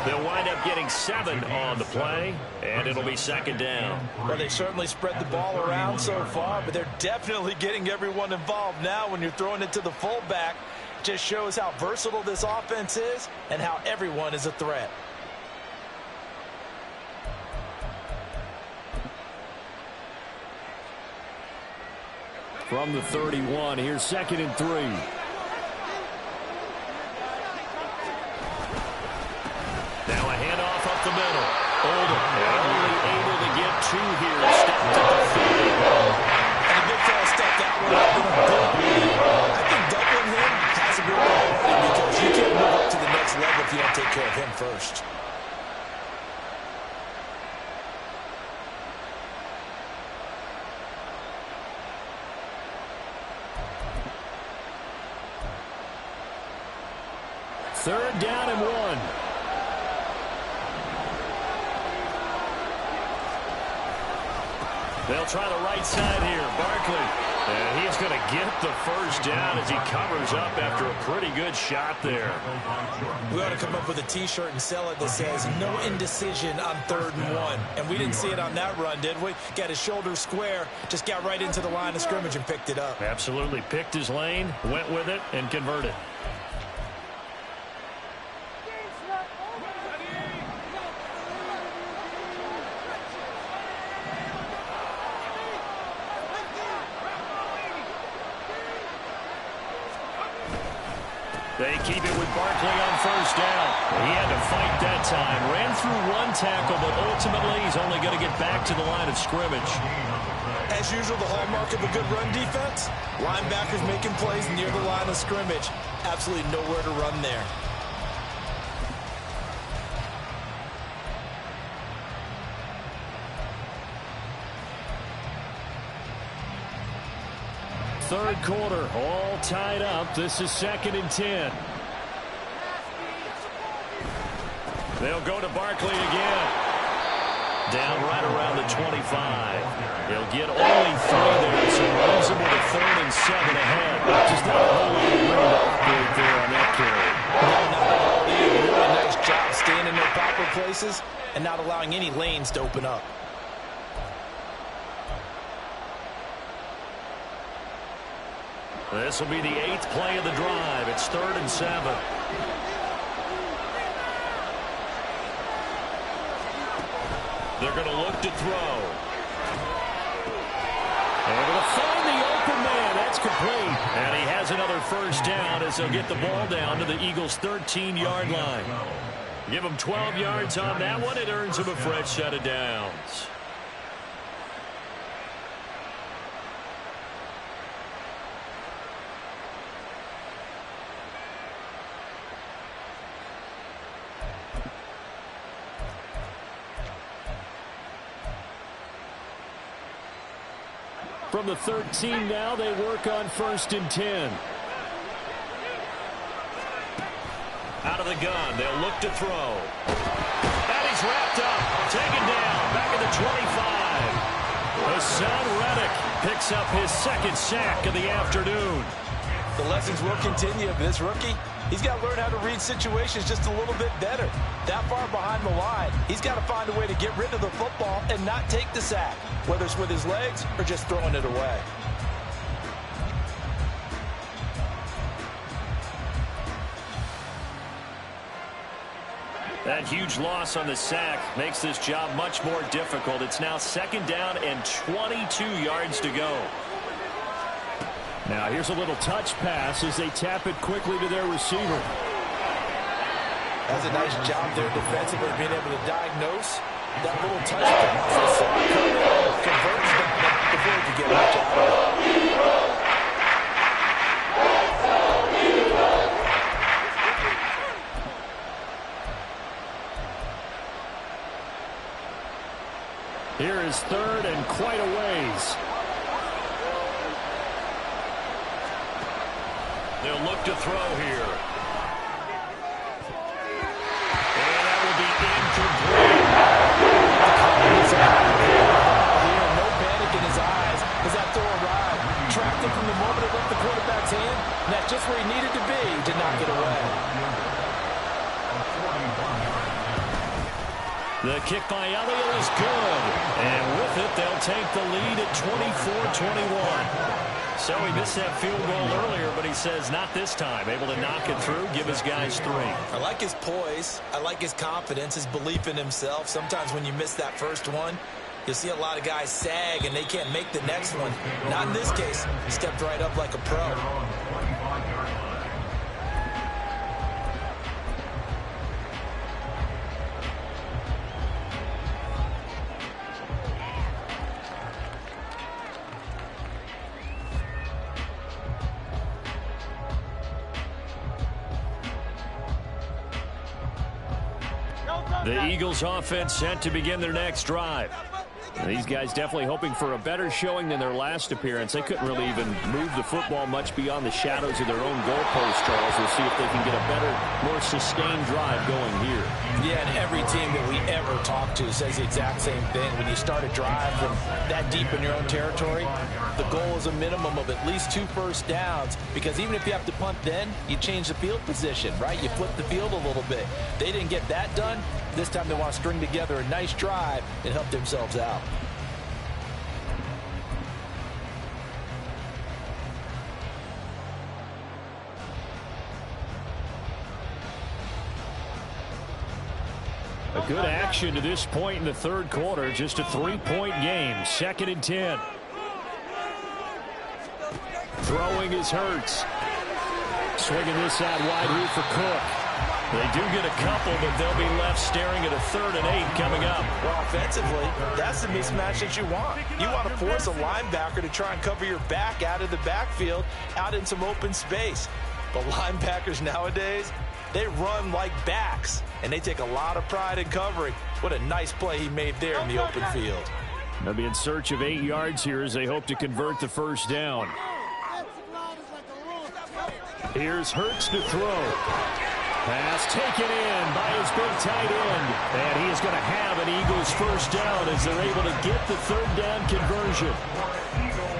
They'll wind up getting 7 on the play, and it'll be 2nd down. Well, they certainly spread the ball around so far, but they're definitely getting everyone involved now when you're throwing it to the fullback. Just shows how versatile this offense is and how everyone is a threat. From the 31, here's 2nd and 3. Now a handoff up the middle. Oldham only able to get 2 here. Stepped at the 30. And a big fella stepped that one up in a big lead. I think doubling him has a good quality because you can't move up to the next level if you don't take care of him first. Third down and 1. They'll try the right side here. Barkley. And he's going to get the first down as he covers up after a pretty good shot there. We ought to come up with a T-shirt and sell it that says, no indecision on 3rd and 1. And we didn't see it on that run, did we? Got his shoulder square, just got right into the line of scrimmage and picked it up. Absolutely. Picked his lane, went with it, and converted. They keep it with Barkley on first down. He had to fight that time. Ran through 1 tackle, but ultimately he's only going to get back to the line of scrimmage. As usual, the hallmark of a good run defense, linebackers making plays near the line of scrimmage. Absolutely nowhere to run there. Third quarter, all tied up. This is 2nd and 10. They'll go to Barkley again. Down right around the 25. He'll get only 3 there, so moves him with a 3rd and 7 ahead. Just not a whole lot of room to operate there on that carry. They did a really nice job staying in their proper places and not allowing any lanes to open up. This will be the 8th play of the drive. It's 3rd and 7. They're going to look to throw. Able to find the open man. That's complete. And he has another first down as they'll get the ball down to the Eagles' 13-yard line. Give him 12 yards on that one. It earns him a fresh set of downs. From the 13 now, they work on 1st and 10. Out of the gun, they'll look to throw. And he's wrapped up, taken down, back at the 25. Hassan Reddick picks up his 2nd sack of the afternoon. The lessons will continue of this rookie. He's got to learn how to read situations just a little bit better. That far behind the line, he's got to find a way to get rid of the football and not take the sack, whether it's with his legs or just throwing it away. That huge loss on the sack makes this job much more difficult. It's now 2nd down and 22 yards to go. Now here's a little touch pass as they tap it quickly to their receiver. That's a nice job there defensively, being able to diagnose that little touch pass. They saw it coming, converts that before he could get much out of it. Here is 3rd and quite a ways. They'll look to throw here. And that will be incomplete. No panic in his eyes as that throw arrived. Tracked him from the moment it left the quarterback's hand, and that's just where he needed to be to knock it away. The kick by Elliott is good. And with it, they'll take the lead at 24-21. So he missed that field goal earlier, but he says not this time. Able to knock it through, give his guys 3. I like his poise. I like his confidence, his belief in himself. Sometimes when you miss that first one, you'll see a lot of guys sag and they can't make the next one. Not in this case. He stepped right up like a pro. The Eagles offense set to begin their next drive. These guys definitely hoping for a better showing than their last appearance. They couldn't really even move the football much beyond the shadows of their own goalpost, Charles. We'll see if they can get a better, more sustained drive going here. Yeah, and every team that we ever talk to says the exact same thing. When you start a drive from that deep in your own territory, the goal is a minimum of at least 2 first downs, because even if you have to punt then, you change the field position, right? You flip the field a little bit. They didn't get that done. This time they want to string together a nice drive and help themselves out. A good action to this point in the 3rd quarter. Just a 3-point game. 2nd and 10. Throwing is Hurts. Swinging this out wide here for Cook. They do get a couple, but they'll be left staring at a 3rd and 8 coming up. Well, offensively, that's the mismatch that you want. You want to force a linebacker to try and cover your back out of the backfield, out in some open space. But linebackers nowadays, they run like backs, and they take a lot of pride in covering. What a nice play he made there in the open field. They'll be in search of 8 yards here as they hope to convert the 1st down. Here's Hurts to throw. Pass taken in by his big tight end. And he is going to have an Eagles 1st down as they're able to get the 3rd down conversion.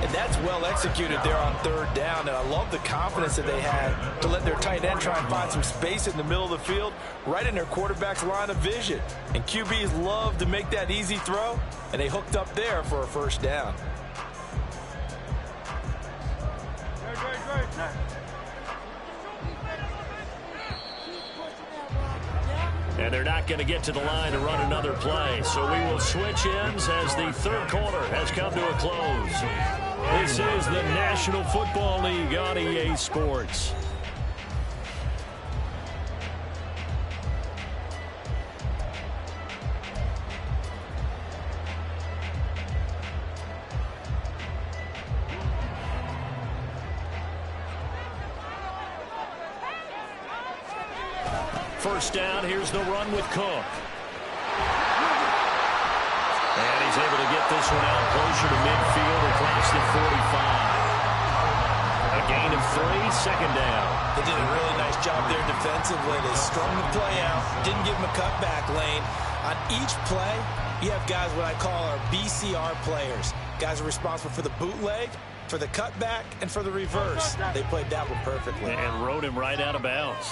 And that's well executed there on 3rd down. And I love the confidence that they had to let their tight end try and find some space in the middle of the field, right in their quarterback's line of vision. And QBs love to make that easy throw, and they hooked up there for a 1st down. And they're not going to get to the line to run another play. So we will switch ends as the 3rd quarter has come to a close. This is the National Football League on EA Sports. First down, here's the run with Cook. And he's able to get this one out closer to midfield across the 45. A gain of 3, second down. They did a really nice job there defensively. They strung the play out, didn't give him a cutback lane. On each play, you have guys what I call our BCR players. Guys are responsible for the bootleg, for the cutback, and for the reverse. They played that one perfectly. And rode him right out of bounds.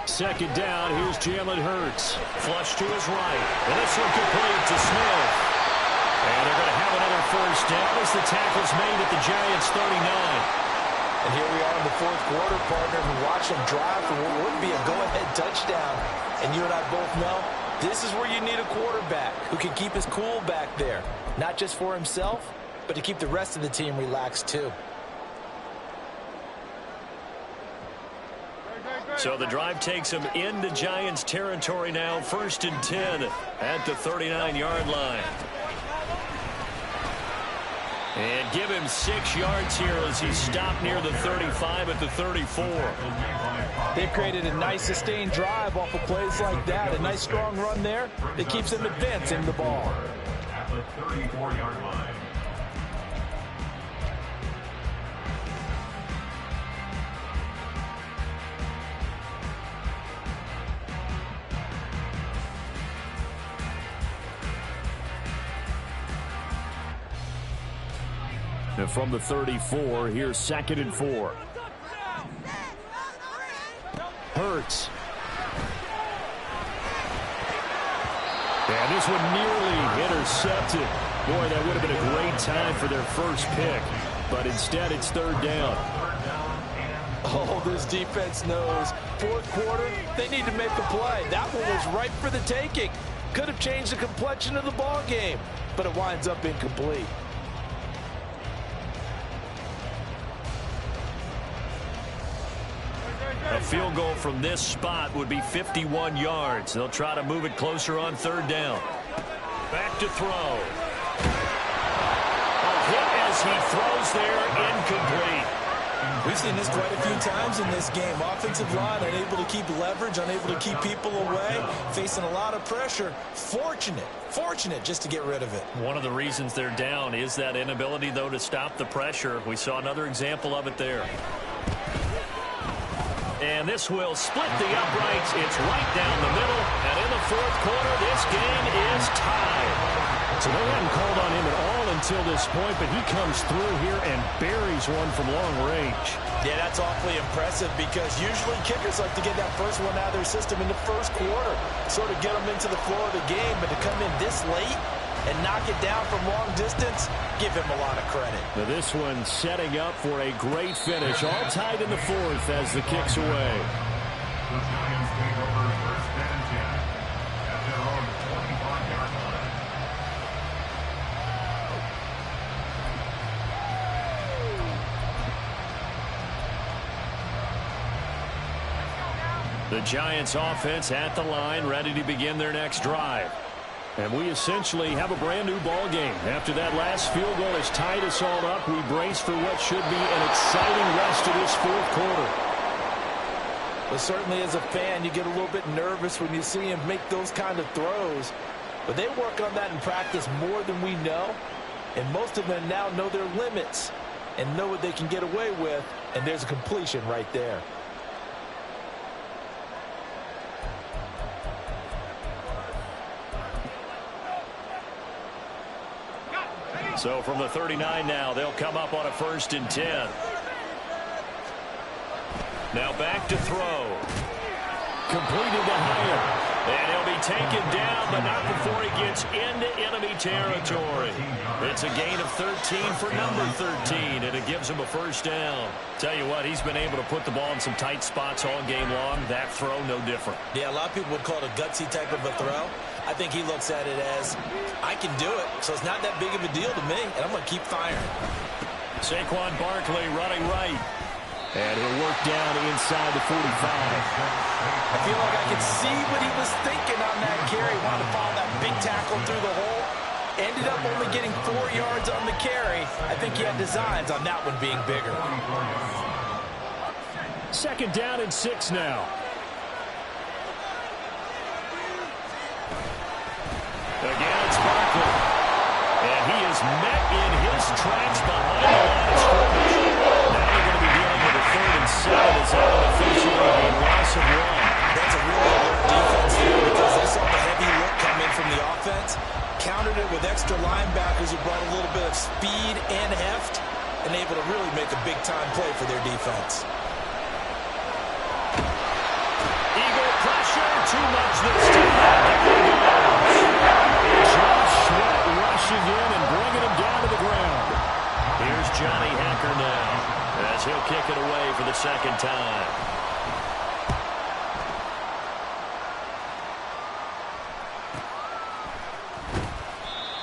Second down, here's Jalen Hurts. Flush to his right. And this one complete to Smith. And they're going to have another first down as the tackle's made at the Giants' 39. And here we are in the fourth quarter, partner. We watch them drive for what would be a go-ahead touchdown. And you and I both know this is where you need a quarterback who can keep his cool back there. Not just for himself, but to keep the rest of the team relaxed too. So the drive takes him into Giants territory now. 1st and 10 at the 39-yard line. And give him 6 yards here as he stopped near the 35 at the 34. They've created a nice sustained drive off of plays like that. A nice strong run there that keeps them advancing the ball. At the 34-yard line. And from the 34, here's 2nd and 4. Hurts. And this one nearly intercepted. Boy, that would have been a great time for their first pick. But instead, it's 3rd down. Oh, this defense knows. Fourth quarter, they need to make a play. That one was ripe for the taking. Could have changed the complexion of the ball game, but it winds up incomplete. A field goal from this spot would be 51 yards. They'll try to move it closer on 3rd down. Back to throw. A hit as he throws there, incomplete. We've seen this quite a few times in this game. Offensive line unable to keep leverage, unable to keep people away, facing a lot of pressure. Fortunate just to get rid of it. One of the reasons they're down is that inability, though, to stop the pressure. We saw another example of it there. And this will split the uprights. It's right down the middle. And in the fourth quarter, this game is tied. So they hadn't called on him at all until this point, but he comes through here and buries one from long range. Yeah, that's awfully impressive because usually kickers like to get that first one out of their system in the first quarter, sort of get them into the flow of the game, but to come in this late and knock it down from long distance, give him a lot of credit. Now this one setting up for a great finish, all tied in the fourth as the kick's away. The Giants take over 1st and 10 at their own 25-yard line. The Giants offense at the line, ready to begin their next drive. And we essentially have a brand new ball game. After that last field goal has tied us all up, we brace for what should be an exciting rest of this fourth quarter. Well, certainly as a fan, you get a little bit nervous when you see him make those kind of throws. But they work on that in practice more than we know. And most of them now know their limits and know what they can get away with. And there's a completion right there. So from the 39 now, they'll come up on a 1st and 10. Now back to throw. Completed to Hyatt. And he'll be taken down, but not before he gets into enemy territory. It's a gain of 13 for number 13, and it gives him a 1st down. Tell you what, he's been able to put the ball in some tight spots all game long. That throw, no different. Yeah, a lot of people would call it a gutsy type of a throw. I think he looks at it as, I can do it, so it's not that big of a deal to me, and I'm going to keep firing. Saquon Barkley running right. And he'll work down inside the 45. I feel like I could see what he was thinking on that carry. Wanted to follow that big tackle through the hole. Ended up only getting 4 yards on the carry. I think he had designs on that one being bigger. 2nd down and 6 now. is met in his tracks behind the line of scrimmage. Now they're going to be dealing with a 3rd and 7 as that will officially be a loss of 1. That's a really alert defense there because they saw the heavy look come in from the offense, countered it with extra linebackers who brought a little bit of speed and heft, and able to really make a big-time play for their defense. Eagle pressure, too much this time. Josh Sweat rushing in and bringing him down to the ground. Here's Johnny Hacker now as he'll kick it away for the 2nd time.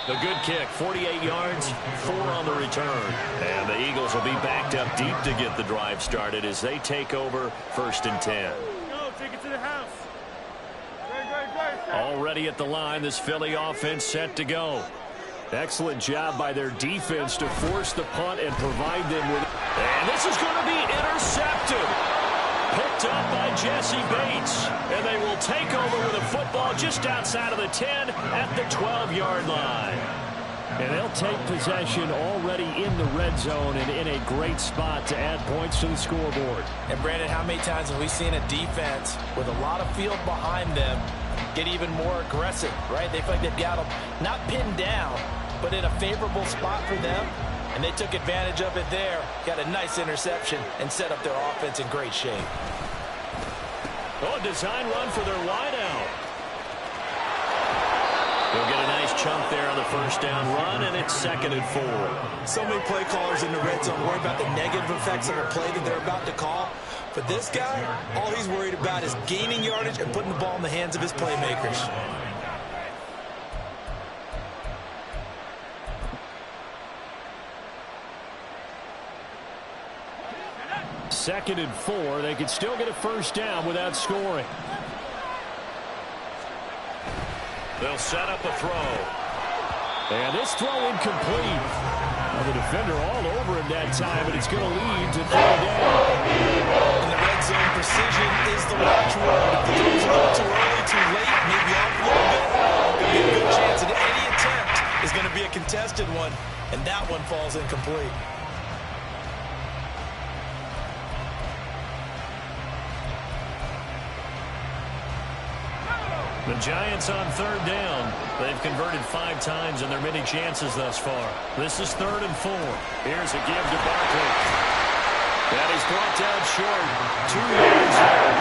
A good kick, 48 yards, 4 on the return. And the Eagles will be backed up deep to get the drive started as they take over 1st and 10. Go, take it to the house. Already at the line, this Philly offense set to go. Excellent job by their defense to force the punt and provide them with... And this is going to be intercepted. Picked up by Jesse Bates. And they will take over with a football just outside of the 10 at the 12-yard line. And they'll take possession already in the red zone and in a great spot to add points to the scoreboard. And Brandon, how many times have we seen a defense with a lot of field behind them get even more aggressive, right? They feel like they've got them not pinned down, but in a favorable spot for them. And they took advantage of it there. Got a nice interception and set up their offense in great shape. Oh, design run for their wideout. They'll get a nice chunk there on the 1st down run, and it's 2nd and 4. So many play callers in the red zone worry about the negative effects of a play that they're about to call. But this guy, all he's worried about is gaining yardage and putting the ball in the hands of his playmakers. 2nd and 4. They could still get a 1st down without scoring. They'll set up a throw. And this throw incomplete. Well, the defender all over him that time, but it's going to lead to 3rd down. In the red zone, precision is the watchword. If the throw's a little too early, too late, maybe off a little bit, there'll be a good chance that any attempt is going to be a contested one, and that one falls incomplete. The Giants on 3rd down. They've converted 5 times in their many chances thus far. This is 3rd and 4. Here's a give to Barkley. And he's brought down short. 2 yards there.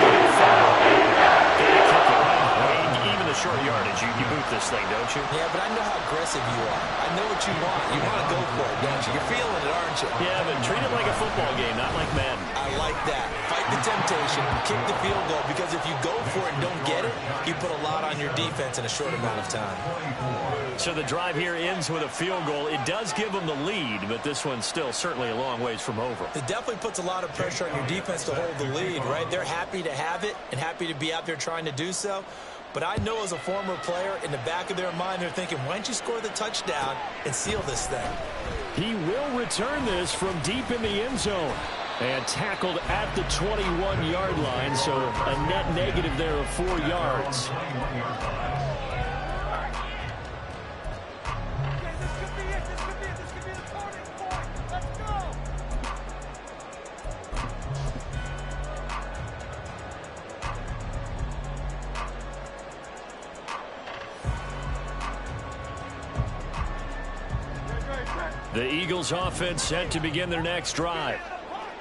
Even the short yardage, you boot this thing, don't you? Yeah, but I know how aggressive you are. I know what you want. You want to go for it, don't you? You're feeling it, aren't you? Yeah, but treat it like a football game, not like Madden. I like that. Fight the temptation, kick the field goal, because if you go for it and don't get it, you put a lot on your defense in a short amount of time. So the drive here ends with a field goal. It does give them the lead, but this one's still certainly a long ways from over. It definitely puts a lot of pressure on your defense to hold the lead, right? They're happy to have it and happy to be out there trying to do so. But I know as a former player, in the back of their mind, they're thinking, why don't you score the touchdown and seal this thing? He will return this from deep in the end zone. And tackled at the 21-yard line, so a net negative there of 4 yards. The Eagles offense set to begin their next drive.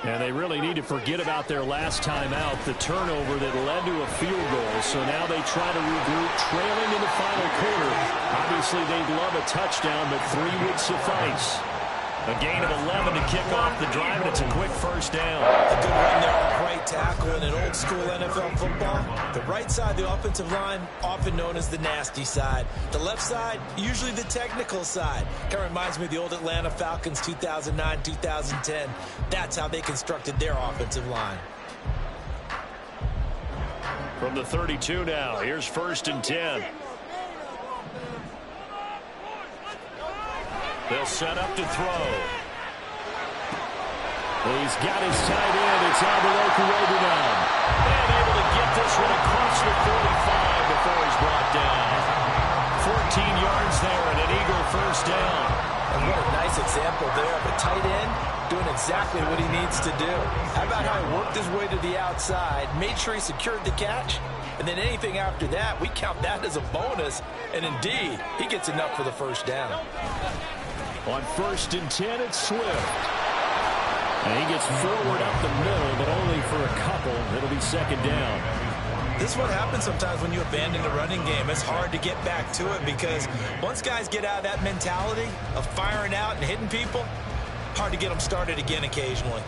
And they really need to forget about their last time out, the turnover that led to a field goal. So now they try to regroup, trailing in the final quarter. Obviously, they'd love a touchdown, but 3 would suffice. A gain of 11 to kick off the drive, and it's a quick 1st down. A good run there off right tackle in an old-school NFL football. The right side of the offensive line, often known as the nasty side. The left side, usually the technical side. Kind of reminds me of the old Atlanta Falcons 2009, 2010. That's how they constructed their offensive line. From the 32 now, here's 1st and 10. They'll set up to throw. He's got his tight end. It's Alvaro now. And able to get this one across the 45 before he's brought down. 14 yards there and an Eagle 1st down. And what a nice example there of a tight end doing exactly what he needs to do. How about how he worked his way to the outside, made sure he secured the catch, and then anything after that, we count that as a bonus. And indeed, he gets enough for the first down. On 1st and 10, it's Swift. And he gets forward up the middle, but only for a couple. It'll be 2nd down. This is what happens sometimes when you abandon the running game. It's hard to get back to it because once guys get out of that mentality of firing out and hitting people, hard to get them started again occasionally.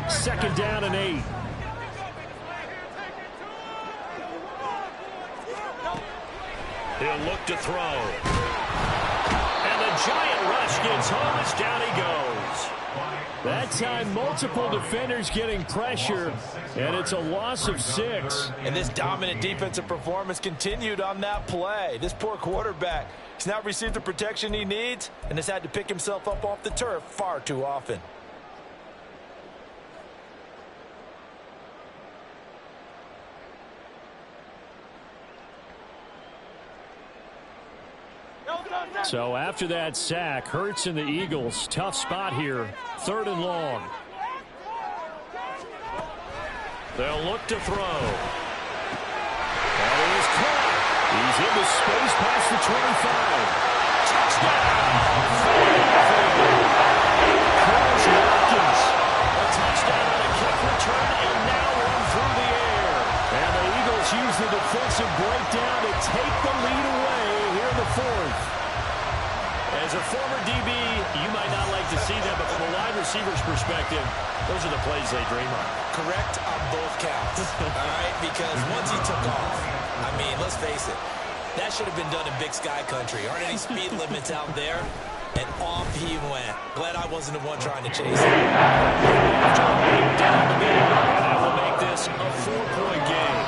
Second down and 8. He'll look to throw. And the giant rush gets home as down he goes. That time, multiple defenders getting pressure, and it's a loss of 6. And this dominant defensive performance continued on that play. This poor quarterback has not received the protection he needs and has had to pick himself up off the turf far too often. So after that sack, Hurts and the Eagles, tough spot here, 3rd and long. They'll look to throw. That is caught. He's into space past the 25. Touchdown! A touchdown on a kick return and now run through the air. And the Eagles use the defensive breakdown to take the lead away here in the 4th. As a former DB, you might not like to see that, but from a wide receiver's perspective, those are the plays they dream of. Correct on both counts, all right? Because once he took off, I mean, let's face it, that should have been done in Big Sky Country. Aren't any speed limits out there? And off he went. Glad I wasn't the one trying to chase him. Down the middle, and that will make this a 4-point game.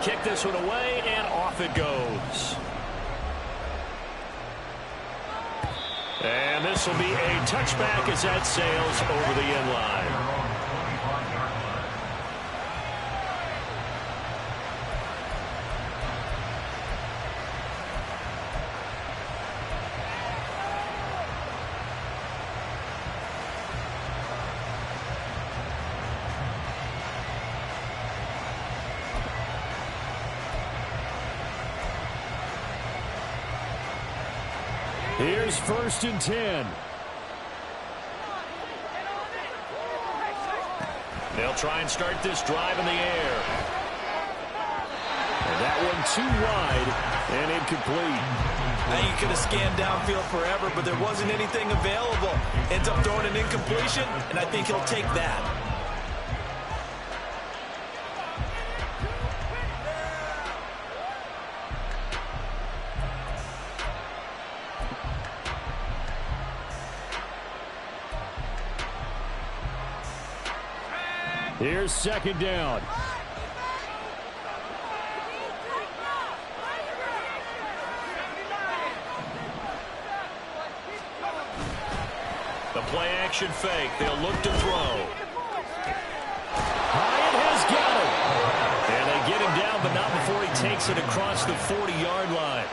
Kick this one away, and off it goes. And this will be a touchback as that sails over the end line. Here's 1st and 10. They'll try and start this drive in the air. And that one too wide and incomplete. I think he could have scanned downfield forever, but there wasn't anything available. Ends up throwing an incompletion, and I think he'll take that. Here's 2nd down. The play action fake. They'll look to throw. Hyatt has got him. And they get him down, but not before he takes it across the 40-yard line.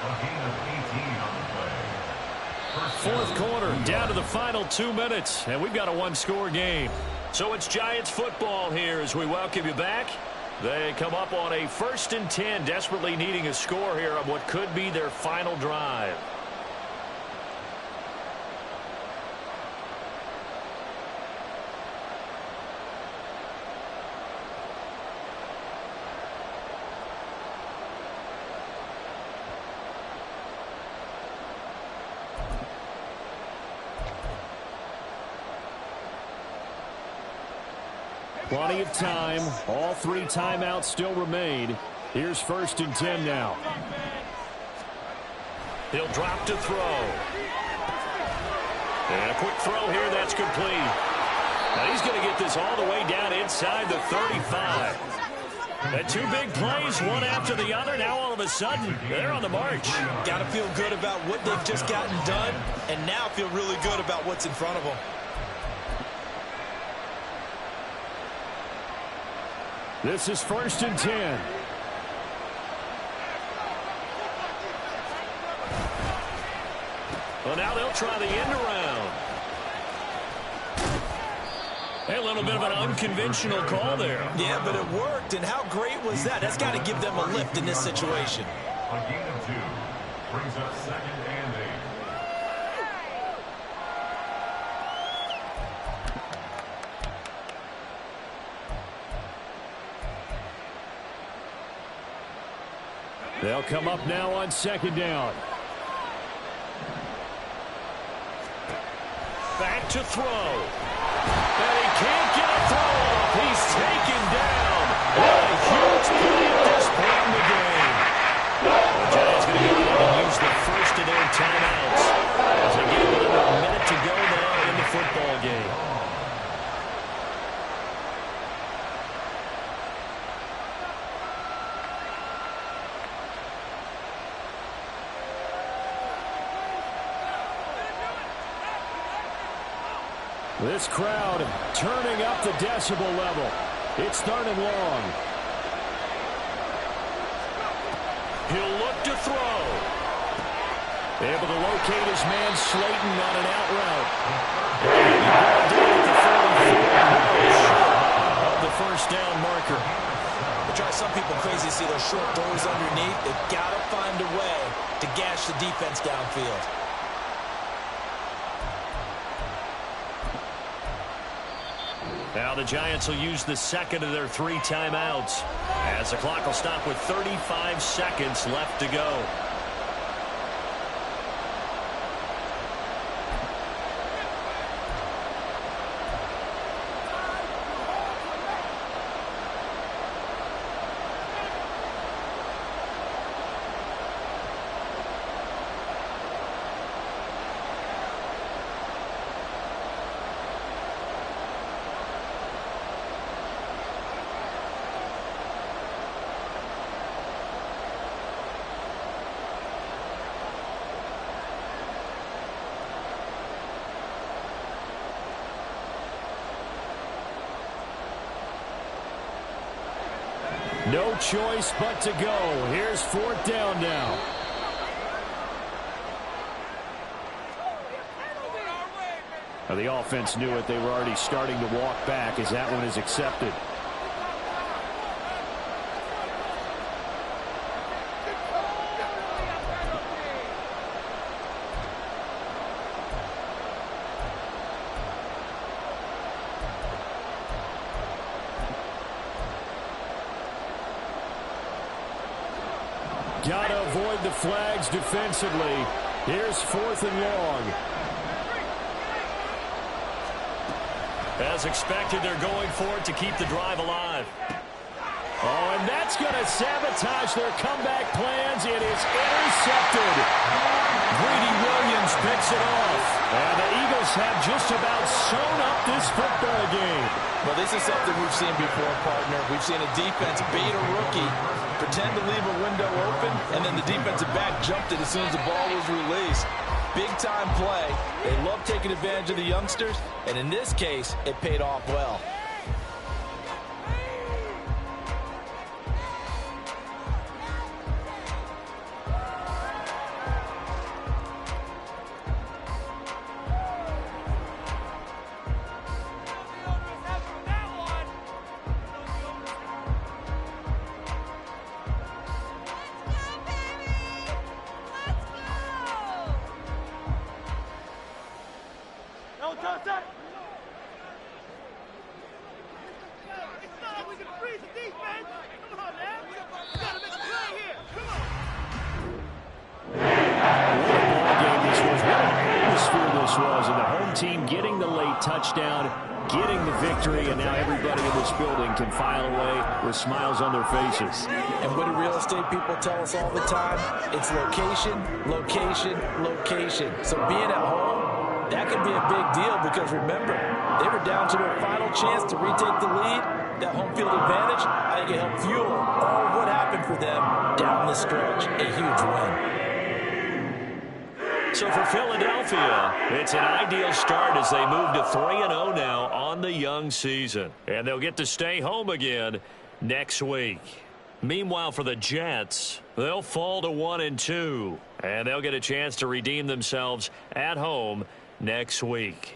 4th quarter, down to the final 2 minutes, and we've got a 1-score game. So it's Giants football here as we welcome you back. They come up on a 1st and 10, desperately needing a score here on what could be their final drive. Plenty of time. All 3 timeouts still remain. Here's 1st and 10 now. He'll drop to throw. And a quick throw here that's complete. Now he's going to get this all the way down inside the 35. And two big plays, one after the other. Now all of a sudden, they're on the march. Got to feel good about what they've just gotten done, and now feel really good about what's in front of them. This is 1st and 10. Well, now they'll try the end around. Hey, a little bit of an unconventional call there. Yeah, but it worked, and how great was that? That's got to give them a lift in this situation. A gain of 2 brings up 2nd and 8. They'll come up now on 2nd down. Back to throw. And he can't get a throw off. He's taken down. What a huge play at this point in the game. The Giants going to go ahead and use the first of their timeouts as they get under a minute to go now in the football game. This crowd turning up the decibel level. It's 3rd and long. He'll look to throw. Able to locate his man Slayton on an out route. Of the first down marker. It drives some people crazy to see those short throws underneath. They've got to find a way to gash the defense downfield. Now the Giants will use the second of their 3 timeouts as the clock will stop with 35 seconds left to go. No choice but to go. Here's 4th down now. Now the offense knew it. They were already starting to walk back as that one is accepted. Got to avoid the flags defensively. Here's 4th and long. As expected, they're going for it to keep the drive alive. Oh, and that's going to sabotage their comeback plans. It is intercepted. Greedy Williams picks it off. And the Eagles have just about sewn up this football game. Well, this is something we've seen before, partner. We've seen a defense bait a rookie, pretend to leave a window open, and then the defensive back jumped it as soon as the ball was released. Big-time play. They love taking advantage of the youngsters, and in this case, it paid off well. Touchdown, getting the victory, and now everybody in this building can file away with smiles on their faces. And what do real estate people tell us all the time? It's location, location, location. So being at home, That could be a big deal because, remember, they were down to their final chance to retake the lead. That home field advantage, I think it helped fuel all of what happened for them down the stretch. A huge win. So for Philadelphia, it's an ideal start as they move to 3-0 now on the young season. And they'll get to stay home again next week. Meanwhile, for the Jets, they'll fall to 1-2. And they'll get a chance to redeem themselves at home next week.